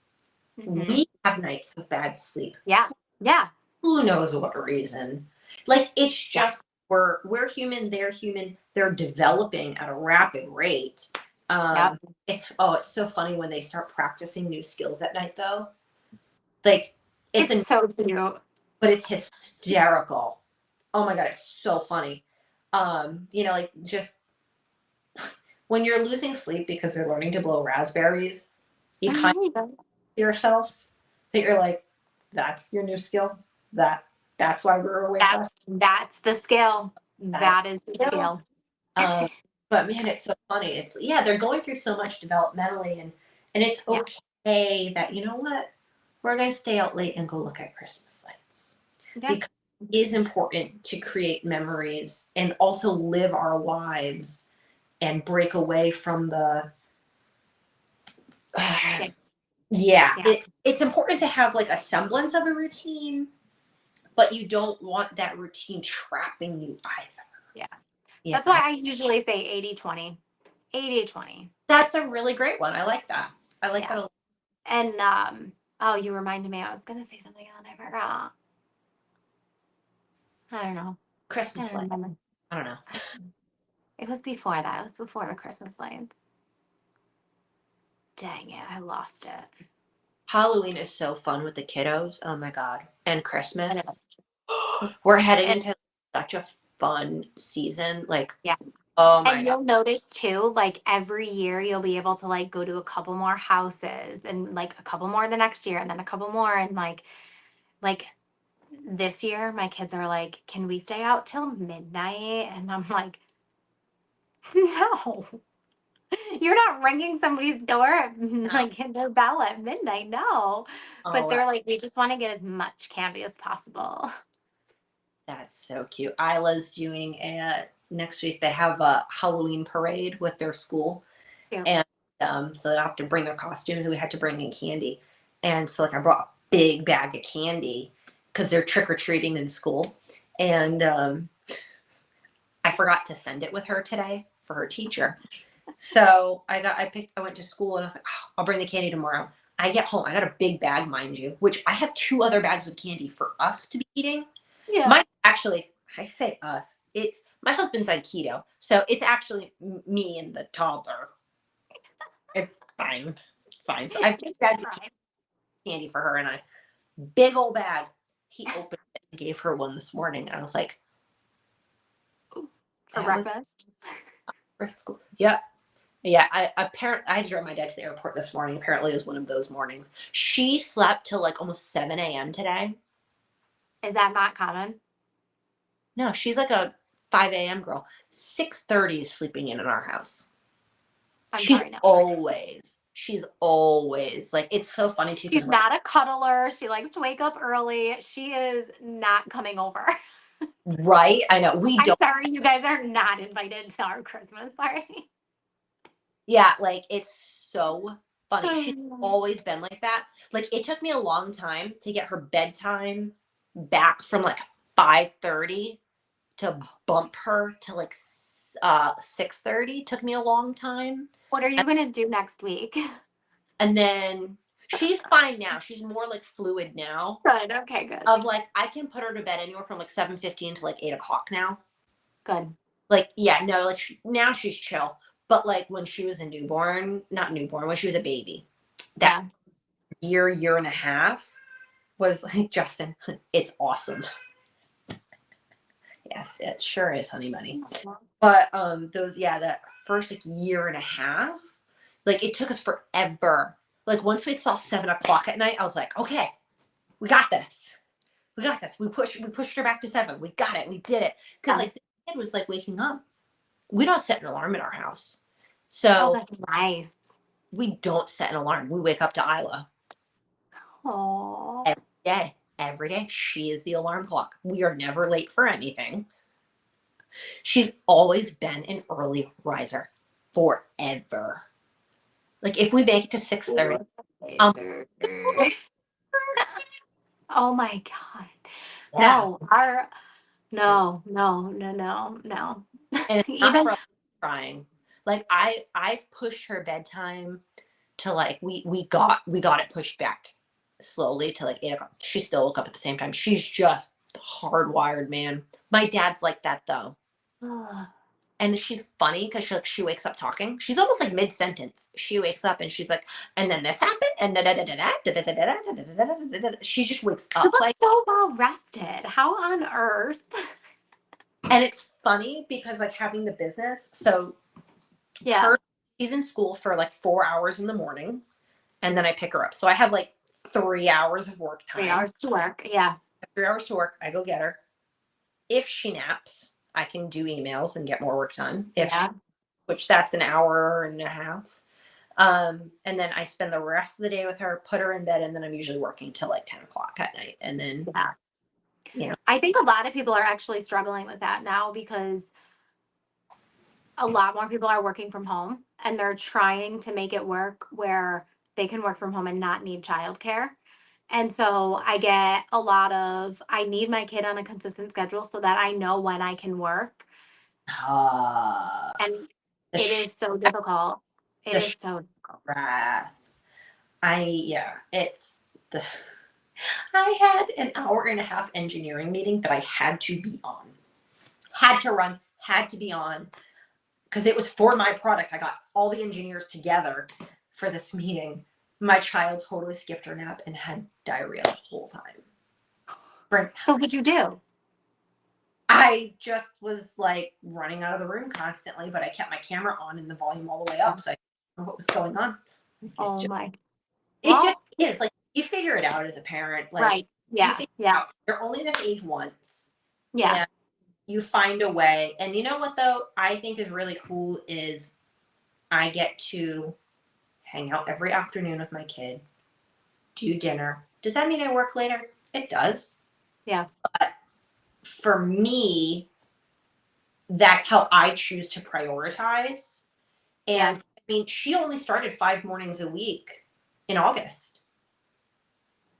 [SPEAKER 2] Hmm.
[SPEAKER 1] We have nights of bad sleep.
[SPEAKER 2] Yeah. Yeah.
[SPEAKER 1] Who knows what reason? Like it's
[SPEAKER 2] Yeah.
[SPEAKER 1] just we're human, they're human, they're developing at a rapid rate.
[SPEAKER 2] Yep.
[SPEAKER 1] It's so funny when they start practicing new skills at night though. Like it's
[SPEAKER 2] It's
[SPEAKER 1] an
[SPEAKER 2] so cute.
[SPEAKER 1] but it's hysterical. Oh my god, it's so funny. Like just when you're losing sleep because they're learning to blow raspberries, you kind of yourself that you're like, That's your new skill. That's why we're awake last.
[SPEAKER 2] That's the skill. That is the
[SPEAKER 1] skill.
[SPEAKER 2] skill.
[SPEAKER 1] But man, it's so funny. It's they're going through so much developmentally, and it's
[SPEAKER 2] Yeah.
[SPEAKER 1] okay that you know what, we're gonna stay out late and go look at Christmas lights
[SPEAKER 2] Yeah.
[SPEAKER 1] because it is important to create memories and also live our lives and break away from the
[SPEAKER 2] Yeah.
[SPEAKER 1] it's important to have like a semblance of a routine, but you don't want that routine trapping you either.
[SPEAKER 2] Yeah.
[SPEAKER 1] Yeah.
[SPEAKER 2] That's why I usually say 80-20. 80-20.
[SPEAKER 1] That's a really great one. I like that. I like
[SPEAKER 2] Yeah.
[SPEAKER 1] that a lot.
[SPEAKER 2] And oh, you reminded me. I was gonna say something and I forgot. I don't know. I
[SPEAKER 1] Christmas
[SPEAKER 2] don't
[SPEAKER 1] light.
[SPEAKER 2] remember.
[SPEAKER 1] I don't know.
[SPEAKER 2] It was before that. It was before the Christmas lights. Dang it, I lost it.
[SPEAKER 1] Halloween is so fun with the kiddos. Oh my God. And
[SPEAKER 2] It
[SPEAKER 1] Christmas.
[SPEAKER 2] is.
[SPEAKER 1] We're heading
[SPEAKER 2] And
[SPEAKER 1] into such a fun season. Like,
[SPEAKER 2] yeah.
[SPEAKER 1] oh my
[SPEAKER 2] And
[SPEAKER 1] God.
[SPEAKER 2] you'll notice too, like every year you'll be able to like go to a couple more houses and like a couple more the next year and then a couple more and like this year my kids are like, "Can we stay out till midnight?" And I'm like, "No. You're not ringing somebody's door at, like in their bell at midnight. No." But
[SPEAKER 1] Oh,
[SPEAKER 2] they're like, "We just want to get as much candy as possible."
[SPEAKER 1] that's so cute. Isla's doing next week. They have a Halloween parade with their school.
[SPEAKER 2] Yeah.
[SPEAKER 1] And so they have to bring their costumes and we had to bring in candy. And so like I brought a big bag of candy because they're trick-or-treating in school. And I forgot to send it with her today for her teacher. So I went to school and I was like, oh, I'll bring the candy tomorrow. I get home, I got a big bag, mind you, which I have 2 other bags of candy for us to be eating.
[SPEAKER 2] Yeah.
[SPEAKER 1] Actually, I say us, it's my husband's on keto. So it's actually me and the toddler. It's fine. It's fine. So I have 2 bags of candy for her and I big old bag. He opened it and gave her one this morning. I was like,
[SPEAKER 2] For
[SPEAKER 1] that was
[SPEAKER 2] breakfast.
[SPEAKER 1] for school. Yep. Yeah, I had to drive my dad to the airport this morning. Apparently, it was one of those mornings. She slept till like almost 7 a.m. today.
[SPEAKER 2] Is that not common?
[SPEAKER 1] No, she's like a 5 a.m. girl. 6:30 is sleeping in our house.
[SPEAKER 2] I'm
[SPEAKER 1] She's
[SPEAKER 2] sorry, no.
[SPEAKER 1] she's always like, it's so funny too.
[SPEAKER 2] She's not a cuddler. She likes to wake up early. She is not coming over.
[SPEAKER 1] Right? I know. We
[SPEAKER 2] I'm
[SPEAKER 1] don't.
[SPEAKER 2] sorry, you guys are not invited to our Christmas party.
[SPEAKER 1] Yeah, like it's so funny. She's always been like that. Like it took me a long time to get her bedtime back from like 5:30 to bump her to like 6:30. Took me a long time.
[SPEAKER 2] What are you going to do next week?
[SPEAKER 1] And then she's fine now. She's more like fluid now.
[SPEAKER 2] Good. Okay, good.
[SPEAKER 1] Of like I can put her to bed anywhere from like 7:15 to like 8 o'clock now.
[SPEAKER 2] Good.
[SPEAKER 1] Like yeah, no, like now she's chill. But like when she was a newborn, not newborn, when she was a baby, that year and a half was like, Justin, it's awesome. Yes, it sure is, honey bunny. But that first like year and a half, like it took us forever. Like once we saw 7 o'clock at night, I was like, okay, we got this. We got this. We pushed her back to 7. We got it. We did it. Because like the kid was like waking up. We don't set an alarm in our house. So
[SPEAKER 2] that's nice.
[SPEAKER 1] We don't set an alarm. We wake up to Isla.
[SPEAKER 2] Oh.
[SPEAKER 1] Every day. She is the alarm clock. We are never late for anything. She's always been an early riser. Forever. Like if we make it to 6:30.
[SPEAKER 2] Oh my God.
[SPEAKER 1] Yeah.
[SPEAKER 2] No.
[SPEAKER 1] And it's
[SPEAKER 2] Even
[SPEAKER 1] not for trying. Like I've pushed her bedtime to like we got it pushed back slowly to like 8 o'clock. She still woke up at the same time. She's just hardwired, man. My dad's like that though. And she's funny because she wakes up talking. She's almost like mid-sentence. She wakes up and she's like, and then this happened, and she just wakes up like
[SPEAKER 2] so well rested. How on earth?
[SPEAKER 1] And it's funny because like having the business, so she's in school for like 4 hours in the morning, and then I pick her up. So I have like 3 hours of work time.
[SPEAKER 2] 3 hours to work. Yeah.
[SPEAKER 1] 3 hours to work, I go get her. If she naps, I can do emails and get more work done.
[SPEAKER 2] Yeah.
[SPEAKER 1] Which that's an hour and a half. And then I spend the rest of the day with her, put her in bed, and then I'm usually working till like 10 o'clock at night. And then,
[SPEAKER 2] Yeah.
[SPEAKER 1] you know,
[SPEAKER 2] I think a lot of people are actually struggling with that now because a lot more people are working from home and they're trying to make it work where they can work from home and not need childcare. And so I get a lot of, I need my kid on a consistent schedule so that I know when I can work. And
[SPEAKER 1] the
[SPEAKER 2] it is so difficult. It
[SPEAKER 1] the
[SPEAKER 2] is so difficult.
[SPEAKER 1] stress. It's the, I had an hour and a half engineering meeting that I had to be on, had to run, had to be on, because it was for my product. I got all the engineers together for this meeting. My child totally skipped her nap and had diarrhea the whole time.
[SPEAKER 2] So what'd you do?
[SPEAKER 1] I just was like running out of the room constantly, but I kept my camera on and the volume all the way up, so I didn't know what was going on.
[SPEAKER 2] Oh my.
[SPEAKER 1] It just is like you figure it out as a parent. Like,
[SPEAKER 2] Right.
[SPEAKER 1] you
[SPEAKER 2] Yeah.
[SPEAKER 1] figure it
[SPEAKER 2] Yeah.
[SPEAKER 1] out. You're only this age once.
[SPEAKER 2] Yeah.
[SPEAKER 1] And you find a way. And you know what though I think is really cool is I get to hang out every afternoon with my kid, do dinner. Does that mean I work later? It does.
[SPEAKER 2] Yeah.
[SPEAKER 1] But for me, that's how I choose to prioritize. And
[SPEAKER 2] Yeah.
[SPEAKER 1] I mean, she only started 5 mornings a week in August.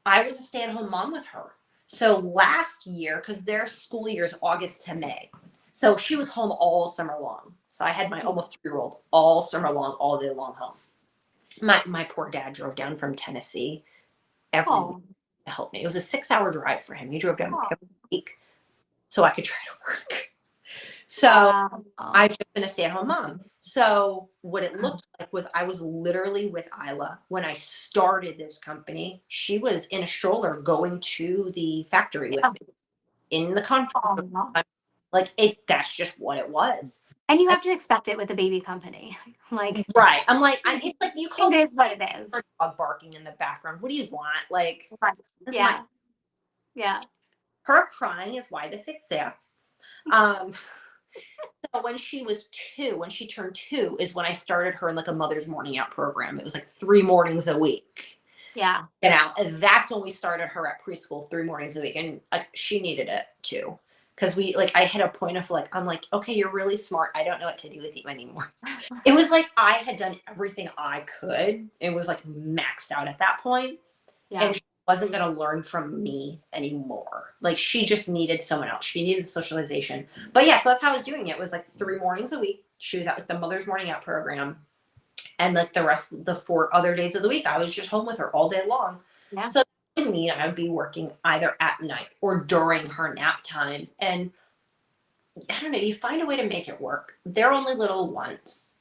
[SPEAKER 1] I was a stay-at-home mom with her. So last year, because their school year is August to May, so she was home all summer long. So I had my almost 3-year-old all summer long, all day long home. My poor dad drove down from Tennessee every week
[SPEAKER 2] Oh.
[SPEAKER 1] to help me. It was a 6-hour drive for him. He drove down
[SPEAKER 2] Oh.
[SPEAKER 1] every week so I could try to work. So
[SPEAKER 2] Wow.
[SPEAKER 1] I've just been a stay-at-home mom. So what it looked like was I was literally with Isla when I started this company. She was in a stroller going to the factory with me in the conference room.
[SPEAKER 2] Oh.
[SPEAKER 1] Like it, that's just what it was.
[SPEAKER 2] And you have to expect it with a baby company. Like,
[SPEAKER 1] Right. I'm like, it's like you call
[SPEAKER 2] it is what it is.
[SPEAKER 1] a dog barking in the background. What do you want? Like,
[SPEAKER 2] Right.
[SPEAKER 1] this is
[SPEAKER 2] Yeah. Yeah.
[SPEAKER 1] her crying is why this exists. So when she was 2, when she turned 2 is when I started her in like a mother's morning out program. It was like 3 mornings a week.
[SPEAKER 2] Yeah.
[SPEAKER 1] You know, and that's when we started her at preschool 3 mornings a week. And she needed it too. Cause I hit a point of like, I'm like, okay, you're really smart. I don't know what to do with you anymore. It was like I had done everything I could. It was like maxed out at that point.
[SPEAKER 2] Yeah.
[SPEAKER 1] And she wasn't going to learn from me anymore. Like she just needed someone else. She needed socialization. But yeah, so that's how I was doing it. It was like 3 mornings a week. She was at like the mother's morning out program. And like the rest of the 4 other days of the week, I was just home with her all day long.
[SPEAKER 2] Yeah.
[SPEAKER 1] So that would mean I would be working either at night or during her nap time. And I don't know, you find a way to make it work. They're only little once.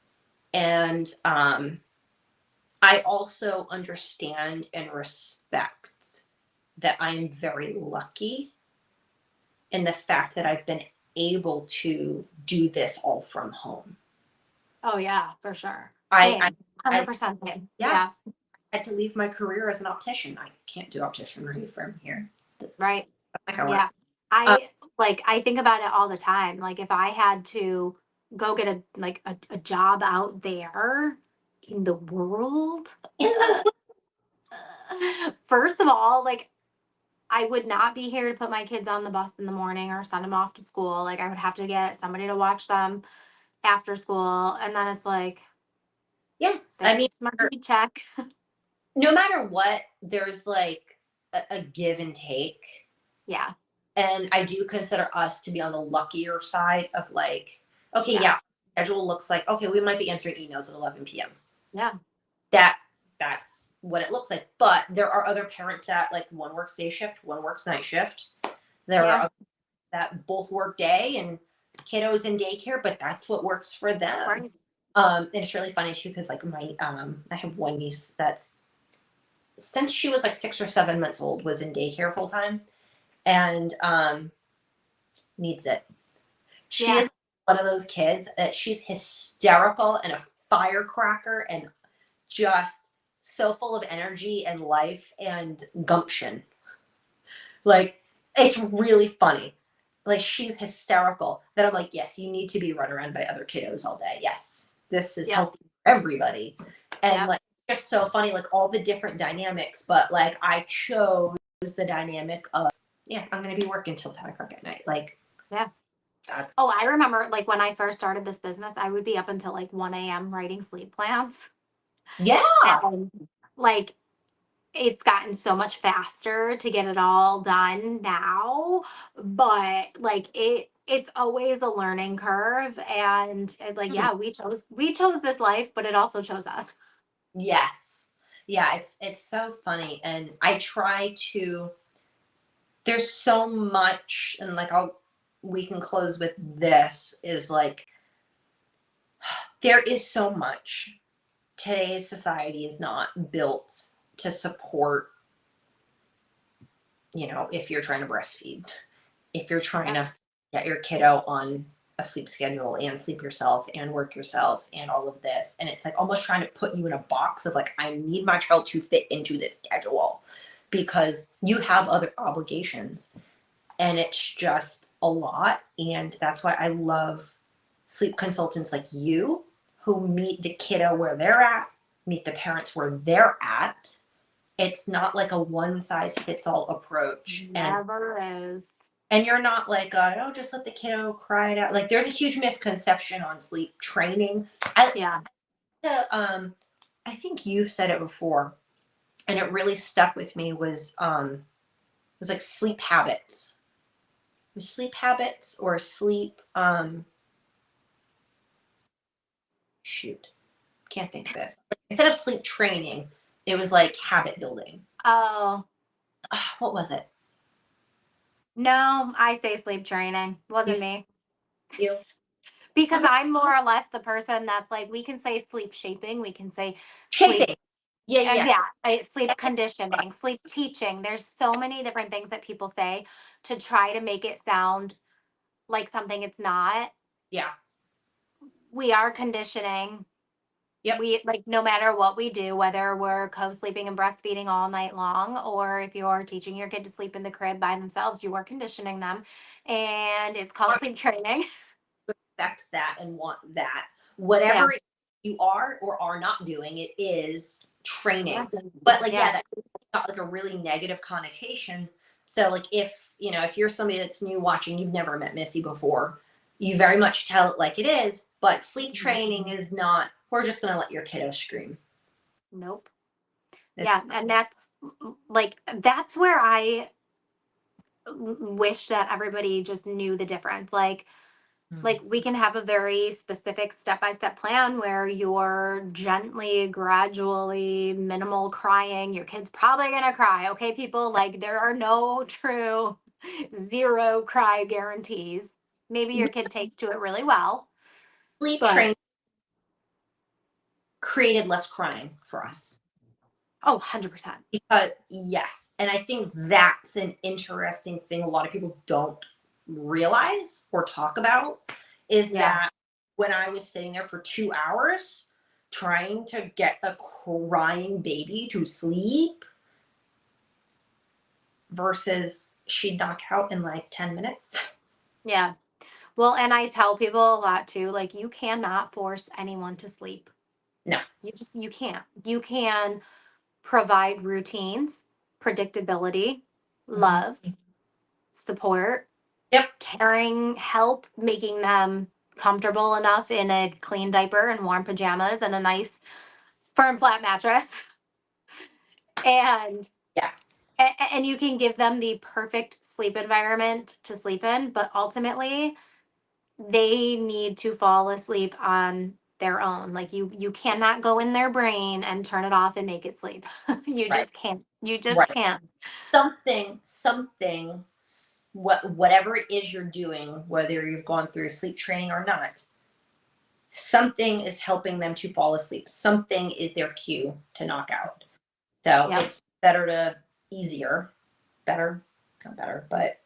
[SPEAKER 1] And I also understand and respect that I'm very lucky in the fact that I've been able to do this all from home.
[SPEAKER 2] Oh yeah, for sure.
[SPEAKER 1] I,
[SPEAKER 2] Same.
[SPEAKER 1] I
[SPEAKER 2] 100% same.
[SPEAKER 1] yeah.
[SPEAKER 2] Yeah.
[SPEAKER 1] had to leave my career as an optician. I can't do opticianry from here.
[SPEAKER 2] Right.
[SPEAKER 1] Like I
[SPEAKER 2] Yeah. I think about it all the time. Like if I had to go get a job out there in the world, first of all, like I would not be here to put my kids on the bus in the morning or send them off to school. Like I would have to get somebody to watch them after school. And then it's like,
[SPEAKER 1] Yeah, I mean,
[SPEAKER 2] that's my check.
[SPEAKER 1] no matter what, there's like a give and take.
[SPEAKER 2] Yeah.
[SPEAKER 1] And I do consider us to be on the luckier side of like, okay,
[SPEAKER 2] Yeah.
[SPEAKER 1] yeah, schedule looks like, okay, we might be answering emails at 11 p.m.
[SPEAKER 2] Yeah.
[SPEAKER 1] That's what it looks like. But there are other parents that like one works day shift, one works night shift. There are others that both work day and kiddos in daycare, but that's what works for them.
[SPEAKER 2] Right.
[SPEAKER 1] And it's really funny too because like my I have one niece that's since she was like 6 or 7 months old was in daycare full time and needs it. She
[SPEAKER 2] Yeah.
[SPEAKER 1] is one of those kids that she's hysterical and a firecracker and just so full of energy and life and gumption. Like, it's really funny. Like, she's hysterical. That I'm like, yes, you need to be run around by other kiddos all day. Yes, this is
[SPEAKER 2] Yeah.
[SPEAKER 1] healthy for everybody. And
[SPEAKER 2] Yeah.
[SPEAKER 1] like, just so funny, like all the different dynamics. But like, I chose the dynamic of, yeah, I'm gonna be working till 10 o'clock at night. Like,
[SPEAKER 2] Yeah.
[SPEAKER 1] that's
[SPEAKER 2] Oh, I remember like when I first started this business, I would be up until like 1 a.m. writing sleep plans.
[SPEAKER 1] yeah,
[SPEAKER 2] And like it's gotten so much faster to get it all done now, but like it's always a learning curve. And like,
[SPEAKER 1] Mhm.
[SPEAKER 2] yeah, we chose this life, but it also chose us.
[SPEAKER 1] Yes, yeah. It's so funny, and I try to. There's so much, and like we can close with this is like there is so much. Today's society is not built to support, if you're trying to breastfeed, if you're trying
[SPEAKER 2] Yeah.
[SPEAKER 1] to get your kiddo on a sleep schedule and sleep yourself and work yourself and all of this. And it's like almost trying to put you in a box of like, I need my child to fit into this schedule because you have other obligations. And it's just a lot. And that's why I love sleep consultants like you who meet the kiddo where they're at, meet the parents where they're at. It's not like a one size fits all approach.
[SPEAKER 2] Never is.
[SPEAKER 1] And you're not like, oh, just let the kiddo cry it out. Like there's a huge misconception on sleep training.
[SPEAKER 2] Yeah.
[SPEAKER 1] I think you've said it before, and it really stuck with me was like sleep habits. Was sleep habits or sleep shoot. Can't think of it. Instead of sleep training, it was like habit building.
[SPEAKER 2] Oh,
[SPEAKER 1] What was it?
[SPEAKER 2] no, I say sleep training.
[SPEAKER 1] You
[SPEAKER 2] Wasn't me.
[SPEAKER 1] you
[SPEAKER 2] Because I'm more or less the person that's like, we can say sleep shaping, we can say sleep,
[SPEAKER 1] shaping. Yeah, yeah.
[SPEAKER 2] yeah, sleep conditioning, sleep teaching. There's so many different things that people say to try to make it sound like something it's not.
[SPEAKER 1] Yeah.
[SPEAKER 2] We are conditioning.
[SPEAKER 1] Yep.
[SPEAKER 2] We like no matter what we do, whether we're co-sleeping and breastfeeding all night long, or if you're teaching your kid to sleep in the crib by themselves, you are conditioning them. And it's called sleep training.
[SPEAKER 1] Expect that and want that.
[SPEAKER 2] Yeah.
[SPEAKER 1] Whatever you are or are not doing, it is
[SPEAKER 2] Yeah.
[SPEAKER 1] training. But like,
[SPEAKER 2] Yeah.
[SPEAKER 1] yeah, that got like a really negative connotation. So like if you're somebody that's new watching, you've never met Missy before, you very much tell it like it is, but sleep training is not, we're just gonna let your kiddo scream.
[SPEAKER 2] Nope.
[SPEAKER 1] It-
[SPEAKER 2] Yeah, and that's like that's where I wish that everybody just knew the difference. Like we can have a very specific step-by-step plan where you're gently, gradually, minimal crying. Your kid's probably going to cry. Okay, people, like there are no true zero cry guarantees. Maybe your kid takes to it really well,
[SPEAKER 1] Sleep
[SPEAKER 2] but
[SPEAKER 1] training created less crying for us.
[SPEAKER 2] oh, 100%.
[SPEAKER 1] Because yes, and I think that's an interesting thing a lot of people don't realize or talk about is
[SPEAKER 2] Yeah.
[SPEAKER 1] that when I was sitting there for 2 hours trying to get a crying baby to sleep versus she'd knock out in like 10 minutes.
[SPEAKER 2] Yeah. Well, and I tell people a lot too, like you cannot force anyone to sleep.
[SPEAKER 1] No.
[SPEAKER 2] You can't. You can provide routines, predictability,
[SPEAKER 1] Mhm.
[SPEAKER 2] love, support,
[SPEAKER 1] Yep.
[SPEAKER 2] caring, help, making them comfortable enough in a clean diaper and warm pajamas and a nice firm flat mattress. And
[SPEAKER 1] Yes.
[SPEAKER 2] and you can give them the perfect sleep environment to sleep in, but ultimately they need to fall asleep on their own. Like you cannot go in their brain and turn it off and make it sleep. You
[SPEAKER 1] Right.
[SPEAKER 2] just can't. You just
[SPEAKER 1] Right.
[SPEAKER 2] can't.
[SPEAKER 1] Something, whatever it is you're doing, whether you've gone through sleep training or not, something is helping them to fall asleep. Something is their cue to knock out. So
[SPEAKER 2] Yep.
[SPEAKER 1] it's better to easier, better, not better, but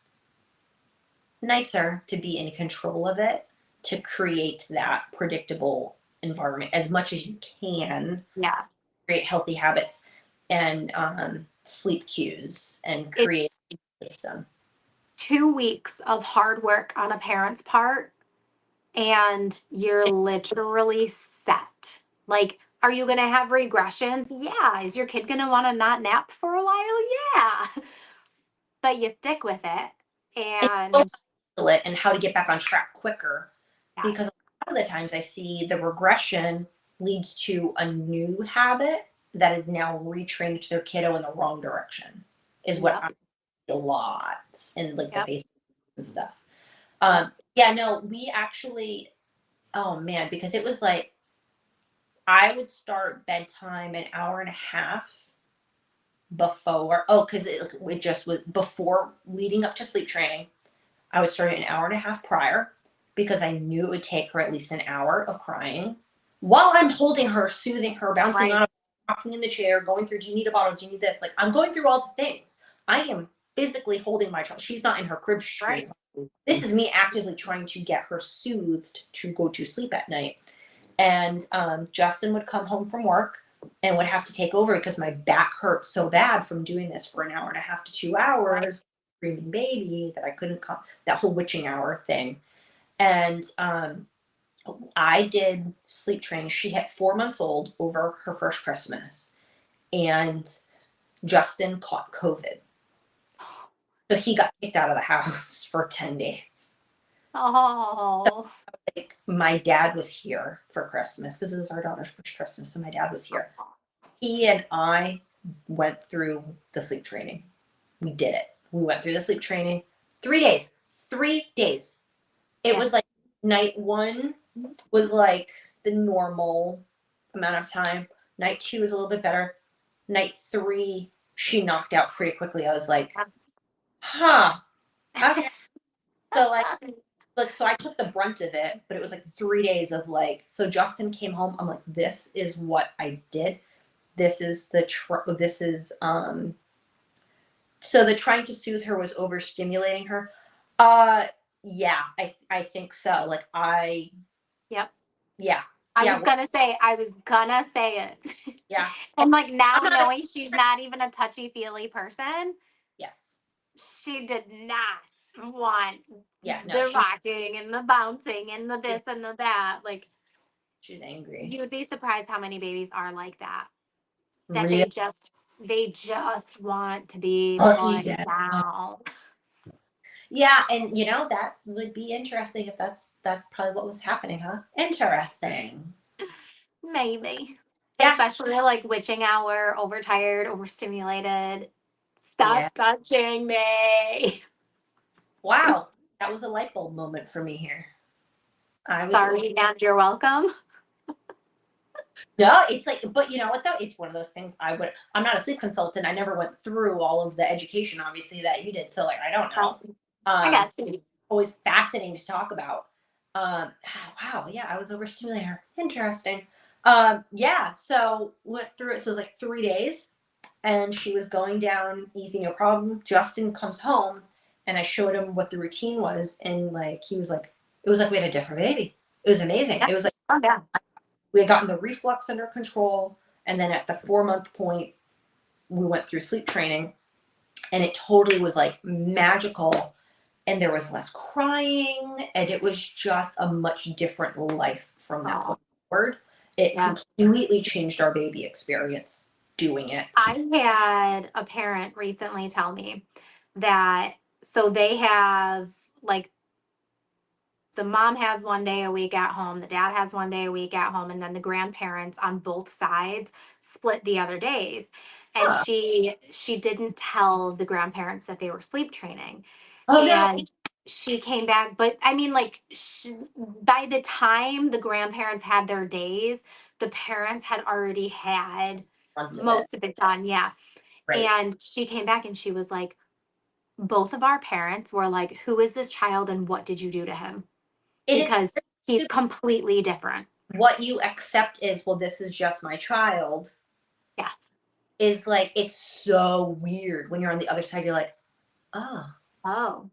[SPEAKER 1] nicer to be in control of it to create that predictable environment as much as you can.
[SPEAKER 2] Yeah.
[SPEAKER 1] create healthy habits and sleep cues and create
[SPEAKER 2] It's
[SPEAKER 1] a system.
[SPEAKER 2] 2 weeks of hard work on a parent's part, and you're literally set. Like, are you going to have regressions? Yeah. Is your kid going to want to not nap for a while? Yeah. But you stick with it.
[SPEAKER 1] And
[SPEAKER 2] And
[SPEAKER 1] it and how to get back on track quicker, because
[SPEAKER 2] yes,
[SPEAKER 1] a lot of the times I see the regression leads to a new habit that is now retrained to their kiddo in the wrong direction, is what I
[SPEAKER 2] yep,
[SPEAKER 1] see a lot in like the
[SPEAKER 2] yep,
[SPEAKER 1] Facebook and stuff.
[SPEAKER 2] yep.
[SPEAKER 1] Yeah, no, we actually, oh man, because it was like I would start bedtime an hour and a half before, oh, because it just was before leading up to sleep training. I would start an hour and a half prior because I knew it would take her at least an hour of crying while I'm holding her, soothing her, bouncing
[SPEAKER 2] Right,
[SPEAKER 1] on, rocking in the chair, going through, do you need a bottle? Do you need this? Like I'm going through all the things. I am physically holding my child. She's not in her crib
[SPEAKER 2] right.
[SPEAKER 1] screaming. This is me actively trying to get her soothed to go to sleep at night. And Justin would come home from work and would have to take over because my back hurt so bad from doing this for an hour and a half to 2 hours,
[SPEAKER 2] Right.
[SPEAKER 1] screaming baby, that I couldn't come, that whole witching hour thing. And I did sleep training. She hit 4 months old over her first Christmas, and Justin caught COVID. So he got kicked out of the house for 10 days.
[SPEAKER 2] Oh,
[SPEAKER 1] Like, my dad was here for Christmas because it was our daughter's first Christmas, so my dad was here. He and I went through the sleep training. We did it. We went through the sleep training. 3 days. 3 days. It
[SPEAKER 2] yeah.
[SPEAKER 1] was like night one was like the normal amount of time. Night two was a little bit better. Night three, she knocked out pretty quickly. I was like, huh. Okay. So like so I took the brunt of it, but it was like 3 days of like, so Justin came home. I'm like, this is what I did. This is this is so the trying to soothe her was overstimulating her. uh yeah, I think so. Like
[SPEAKER 2] Yep.
[SPEAKER 1] yeah,
[SPEAKER 2] I
[SPEAKER 1] yeah,
[SPEAKER 2] was gonna say, I was gonna say it.
[SPEAKER 1] yeah.
[SPEAKER 2] And like now
[SPEAKER 1] I'm not a
[SPEAKER 2] knowing she's not even a touchy feely person,
[SPEAKER 1] yes.
[SPEAKER 2] she did not want
[SPEAKER 1] Yeah, no,
[SPEAKER 2] the rocking and the bouncing and the
[SPEAKER 1] she's
[SPEAKER 2] this and the that. Like,
[SPEAKER 1] she's angry.
[SPEAKER 2] you would be surprised how many babies are like that. That
[SPEAKER 1] Real
[SPEAKER 2] they just want to be
[SPEAKER 1] puppy
[SPEAKER 2] put
[SPEAKER 1] dad.
[SPEAKER 2] down.
[SPEAKER 1] Yeah, and you know that would be interesting if that's probably what was happening, huh? Interesting.
[SPEAKER 2] Maybe.
[SPEAKER 1] Yes.
[SPEAKER 2] Especially like witching hour, overtired, overstimulated.
[SPEAKER 1] Yeah.
[SPEAKER 2] Stop touching me.
[SPEAKER 1] Wow. That was a light bulb moment for me here. I was
[SPEAKER 2] Sorry, and you're welcome.
[SPEAKER 1] no, it's like, but you know what though? It's one of those things I'm not a sleep consultant. I never went through all of the education, obviously, that you did. So like I don't know.
[SPEAKER 2] I
[SPEAKER 1] Um
[SPEAKER 2] got you.
[SPEAKER 1] always fascinating to talk about. Wow, yeah, I was overstimulating her. Interesting. Yeah, so went through it. So it was like 3 days, and she was going down easy, no problem. Justin comes home, and I showed him what the routine was, and like he was like, it was like we had a different baby. It was amazing.
[SPEAKER 2] Yeah.
[SPEAKER 1] It was like
[SPEAKER 2] Oh, yeah.
[SPEAKER 1] we had gotten the reflux under control, and then at the 4 month point, we went through sleep training, and it totally was like magical, and there was less crying, and it was just a much different life from that
[SPEAKER 2] Oh,
[SPEAKER 1] point forward. It
[SPEAKER 2] yeah.
[SPEAKER 1] completely changed our baby experience doing it.
[SPEAKER 2] I had a parent recently tell me that so they have like the mom has 1 day a week at home, the dad has 1 day a week at home, and then the grandparents on both sides split the other days. And
[SPEAKER 1] Huh.
[SPEAKER 2] she didn't tell the grandparents that they were sleep training.
[SPEAKER 1] Oh no.
[SPEAKER 2] And she came back, but I mean, like, by the time the grandparents had their days, the parents had already had
[SPEAKER 1] Front of it.
[SPEAKER 2] most of it done. Yeah.
[SPEAKER 1] Right.
[SPEAKER 2] And she came back and she was like, both of our parents were like, who is this child and what did you do to him?
[SPEAKER 1] It
[SPEAKER 2] Because he's
[SPEAKER 1] is
[SPEAKER 2] completely different.
[SPEAKER 1] what you accept is, well, this is just my child,
[SPEAKER 2] Yes.
[SPEAKER 1] is like it's so weird when you're on the other side. You're like, oh,
[SPEAKER 2] Oh.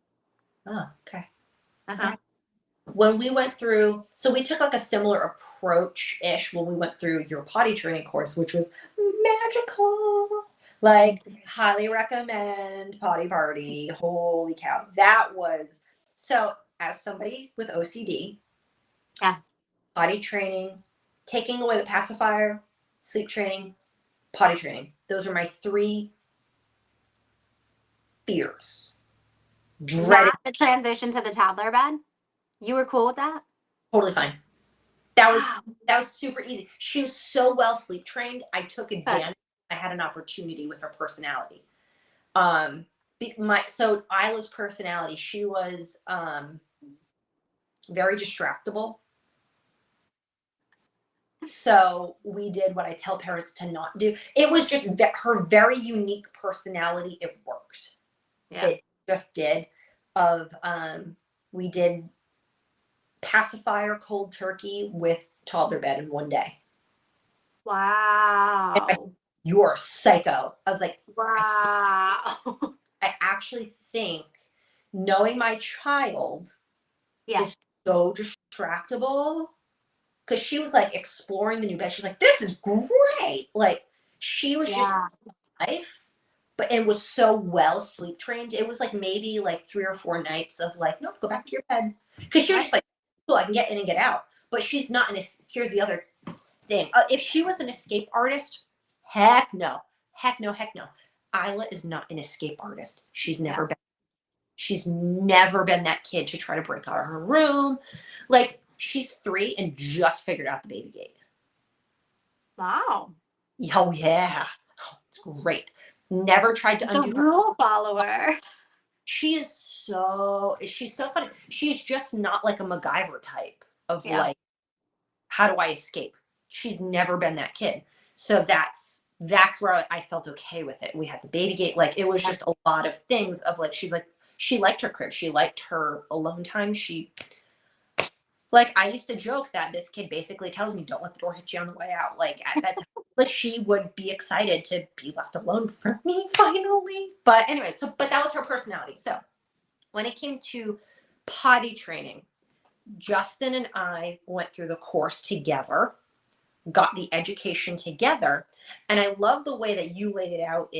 [SPEAKER 1] oh, okay. All
[SPEAKER 2] Uh-huh.
[SPEAKER 1] right. when we went through, so we took like a similar approach-ish when we went through your potty training course, which was magical. Like, highly recommend Potty Party. Holy cow. That was so as somebody with OCD,
[SPEAKER 2] Yeah.
[SPEAKER 1] potty training, taking away the pacifier, sleep training, potty training. Those are my 3 fears. Dreaded.
[SPEAKER 2] Not the transition to the toddler bed. You were cool with that?
[SPEAKER 1] Totally fine. That was
[SPEAKER 2] Wow.
[SPEAKER 1] that was super easy. She was so well sleep trained. I took advantage. I had an opportunity with her personality. So Isla's personality, she was very distractible. So we did what I tell parents to not do. It was just her very unique personality. It worked.
[SPEAKER 2] Yeah.
[SPEAKER 1] It just did. We did pacifier cold turkey with toddler bed in one day.
[SPEAKER 2] Wow.
[SPEAKER 1] You're a psycho. I was like,
[SPEAKER 2] Wow.
[SPEAKER 1] I actually think knowing my child
[SPEAKER 2] Yeah.
[SPEAKER 1] is so distractible because she was like exploring the new bed. She's like, this is great. Like she was just life, but it was so well sleep trained. It was like maybe like 3 or 4 nights of like, nope, go back to your bed. Because she was just like, cool, I can get in and get out. But she's not here's the other thing. If she was an escape artist, heck no. Heck no, heck no. Isla is not an escape artist. She's never been that kid to try to break out of her room. Like she's 3 and just figured out the baby gate.
[SPEAKER 2] Wow.
[SPEAKER 1] Oh yeah. Oh, it's great. Never tried to undo
[SPEAKER 2] the rule follower.
[SPEAKER 1] She's so funny. She's just not like a MacGyver type of like, how do I escape? She's never been that kid. So that's where I felt okay with it. We had the baby gate. Like it was just a lot of things of like, she's like, she liked her crib. She liked her alone time. Like I used to joke that this kid basically tells me, don't let the door hit you on the way out. Like at that time, like she would be excited to be left alone from me finally. But anyway, but that was her personality. So when it came to potty training, Justin and I went through the course together, got the education together. And I love the way that you laid it out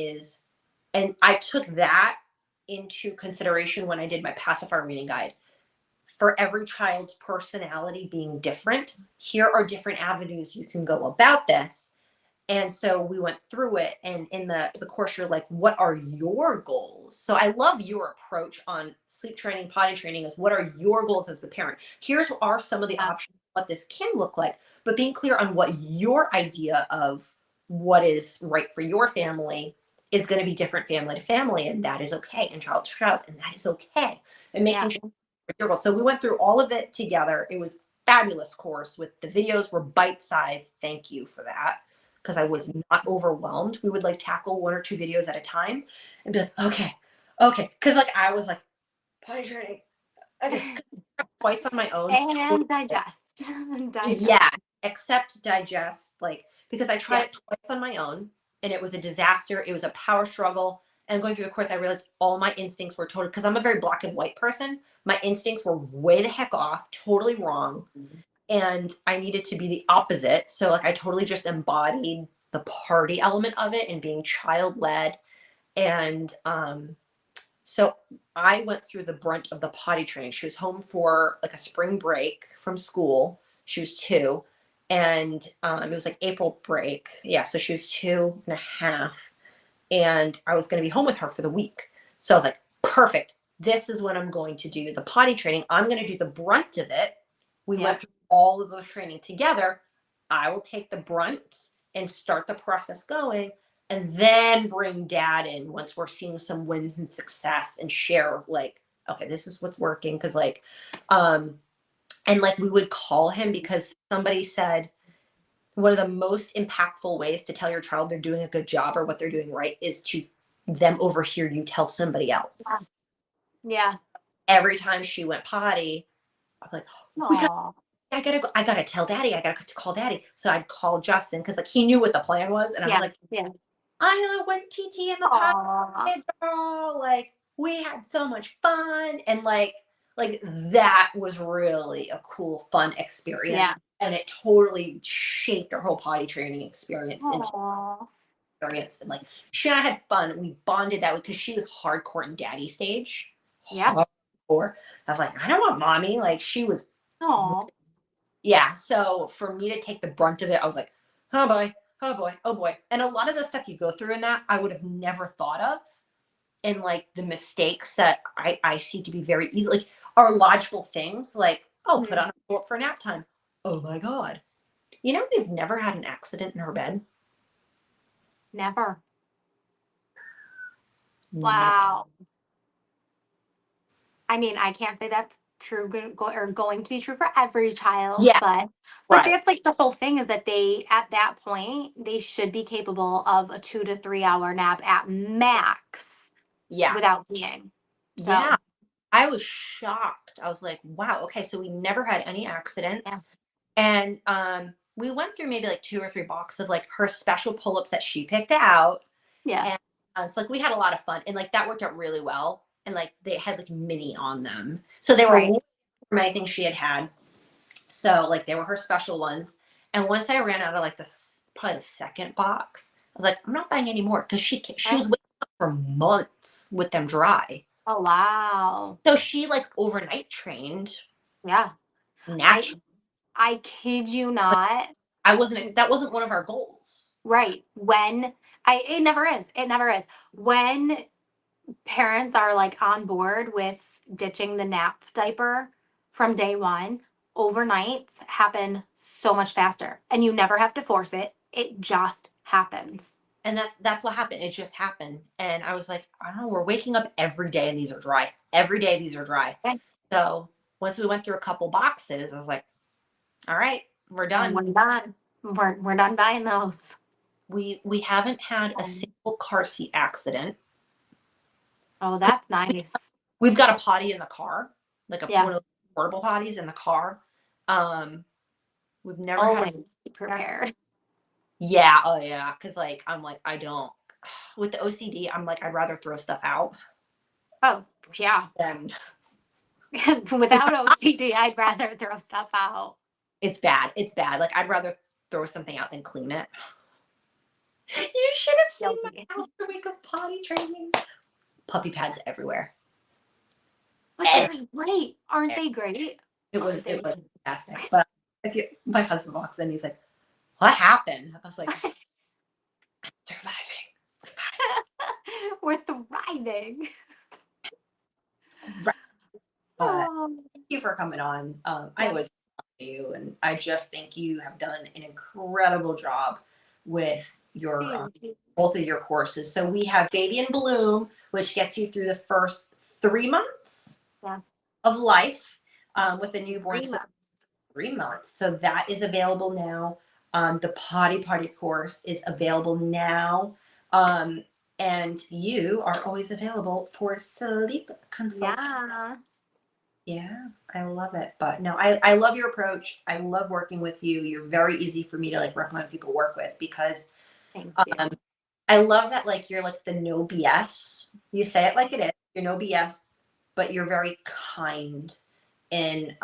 [SPEAKER 1] and I took that into consideration when I did my pacifier reading guide. For every child's personality being different, here are different avenues you can go about this. And so we went through it. And in the course, you're like, what are your goals? So I love your approach on sleep training, potty training is what are your goals as the parent? Here are some of the options, what this can look like, but being clear on what your idea of what is right for your family is going to be different family to family. And that is okay. And child to child. And that is okay. And making sure. So we went through all of it together. It was fabulous course with the videos were bite-sized. Thank you for that. Because I was not overwhelmed. We would like tackle 1 or 2 videos at a time and be like, okay. Because like I was like, potty training. Okay. Twice on my own.
[SPEAKER 2] And digest.
[SPEAKER 1] Yeah. Except digest. Like, because I tried it twice on my own and it was a disaster. It was a power struggle. And going through the course, I realized all my instincts were totally, because I'm a very black and white person. My instincts were way the heck off, totally wrong. And I needed to be the opposite. So like I totally just embodied the party element of it and being child-led. And so I went through the brunt of the potty training. She was home for like a spring break from school. She was 2. And it was like April break. Yeah, so she was 2.5. And I was going to be home with her for the week. So I was like, perfect. This is when I'm going to do the potty training. I'm going to do the brunt of it. We went through all of the training together. I will take the brunt and start the process going and then bring dad in once we're seeing some wins and success and share like, okay, this is what's working. Cause like, and like we would call him because somebody said, one of the most impactful ways to tell your child they're doing a good job or what they're doing right is to them overhear you tell somebody else.
[SPEAKER 2] Yeah.
[SPEAKER 1] Every time she went potty, I'm like, I gotta tell daddy. I gotta call daddy. So I'd call Justin because like he knew what the plan was, and I was like, I went TT in the potty, girl. Like we had so much fun, and like Like that was really a cool, fun experience.
[SPEAKER 2] Yeah.
[SPEAKER 1] And it totally shaped our whole potty training experience into
[SPEAKER 2] Aw.
[SPEAKER 1] experience. And like she and I had fun. We bonded that way because she was hardcore in daddy stage.
[SPEAKER 2] Yeah.
[SPEAKER 1] Hardcore. I was like, I don't want mommy. Like she was,
[SPEAKER 2] Aw.
[SPEAKER 1] yeah. So for me to take the brunt of it, I was like, oh boy, oh boy, oh boy. And a lot of the stuff you go through in that, I would have never thought of. And like the mistakes that I see to be very easy, like are logical things, like, oh, put on a pull up for nap time. Oh my God. You know, we've never had an accident in her bed.
[SPEAKER 2] Never.
[SPEAKER 1] Never.
[SPEAKER 2] Wow. I mean, I can't say that's true or going to be true for every child,
[SPEAKER 1] Yeah,
[SPEAKER 2] but
[SPEAKER 1] right.
[SPEAKER 2] that's like the whole thing is that they at that point they should be capable of a 2 to 3 hour nap at max
[SPEAKER 1] Yeah.
[SPEAKER 2] without peeing. So
[SPEAKER 1] Yeah. I was shocked. I was like, wow, okay, so we never had any
[SPEAKER 2] yeah,
[SPEAKER 1] accidents. And we went through maybe like 2 or 3 boxes of like her special pull-ups that she picked out.
[SPEAKER 2] yeah,
[SPEAKER 1] And so like we had a lot of fun and like that worked out really well. And like they had like mini on them. So they were
[SPEAKER 2] right.
[SPEAKER 1] way from anything she had had. So like they were her special ones. And once I ran out of like probably the second box, I was like, I'm not buying any more because she was waiting up for months with them dry.
[SPEAKER 2] Oh wow.
[SPEAKER 1] So she like overnight trained
[SPEAKER 2] Yeah.
[SPEAKER 1] naturally.
[SPEAKER 2] I kid you not.
[SPEAKER 1] That wasn't one of our goals.
[SPEAKER 2] Right. It never is. It never is. When parents are like on board with ditching the nap diaper from day one, overnights happen so much faster and you never have to force it. It just happens.
[SPEAKER 1] And that's what happened. It just happened. And I was like, I don't know, we're waking up every day and these are dry. Every day these are dry.
[SPEAKER 2] Okay.
[SPEAKER 1] So once we went through a couple boxes, I was like, all right, we're
[SPEAKER 2] And
[SPEAKER 1] done.
[SPEAKER 2] we're done. We're done buying those.
[SPEAKER 1] We haven't had a single car seat accident.
[SPEAKER 2] Oh, that's nice.
[SPEAKER 1] We've got a potty in the car, like
[SPEAKER 2] Yeah.
[SPEAKER 1] one of those portable potties in the car. We've never had
[SPEAKER 2] Always be prepared.
[SPEAKER 1] yeah, oh yeah, because like I'm like I don't with the OCD. I'm like I'd rather throw stuff out
[SPEAKER 2] Oh, yeah.
[SPEAKER 1] than
[SPEAKER 2] Without OCD, I'd rather throw stuff out.
[SPEAKER 1] it's bad. It's bad. Like I'd rather throw something out than clean it. You should have seen my
[SPEAKER 2] Guilty.
[SPEAKER 1] house the week of potty training. Puppy pads everywhere.
[SPEAKER 2] But they're great. Aren't they great?
[SPEAKER 1] It was fantastic. But my husband walks in, he's like, "What happened?" I was like, "I'm surviving. It's fine."
[SPEAKER 2] We're thriving.
[SPEAKER 1] Right. But
[SPEAKER 2] Oh,
[SPEAKER 1] thank you for coming on. I
[SPEAKER 2] yeah.
[SPEAKER 1] always talk to you, and I just think you have done an incredible job with your
[SPEAKER 2] Thank you.
[SPEAKER 1] both of your courses. So we have Baby in Bloom, which gets you through the first 3 months
[SPEAKER 2] Yeah.
[SPEAKER 1] of life with a newborn.
[SPEAKER 2] 3 months.
[SPEAKER 1] 3 months. So that is available now. The Potty Party course is available now. And you are always available for sleep consult.
[SPEAKER 2] Yes.
[SPEAKER 1] Yeah, I love it. But no, I love your approach. I love working with you. You're very easy for me to like recommend people work with because
[SPEAKER 2] Thank you.
[SPEAKER 1] I love that like you're like the no BS. You say it like it is. You're no BS, but you're very kind in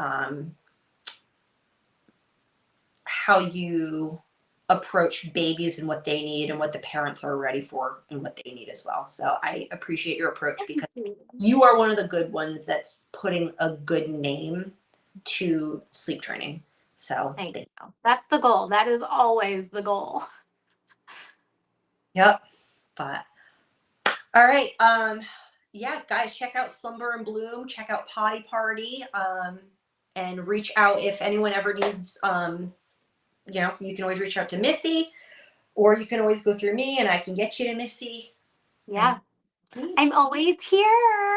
[SPEAKER 1] how you approach babies and what they need and what the parents are ready for and what they need as well. So I appreciate your approach because you are one of the good ones that's putting a good name to sleep training. So
[SPEAKER 2] Thank you. That's the goal. That is always the goal.
[SPEAKER 1] yep. But all right. Yeah, guys, check out Slumber and Bloom, check out Potty Party, and reach out if anyone ever needs you can always reach out to Missy, or you can always go through me and I can get you to Missy.
[SPEAKER 2] Yeah. I'm always here.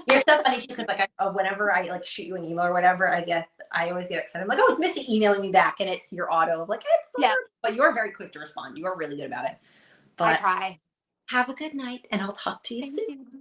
[SPEAKER 1] You're so funny too, because like whenever I like shoot you an email or whatever, I always get excited. I'm like, oh, it's Missy emailing me back, and it's your auto. I'm like, it's
[SPEAKER 2] Yeah.
[SPEAKER 1] But you're very quick to respond. You are really good about it.
[SPEAKER 2] I
[SPEAKER 1] But
[SPEAKER 2] try.
[SPEAKER 1] have a good night, and I'll talk to you
[SPEAKER 2] Thank
[SPEAKER 1] soon.
[SPEAKER 2] you.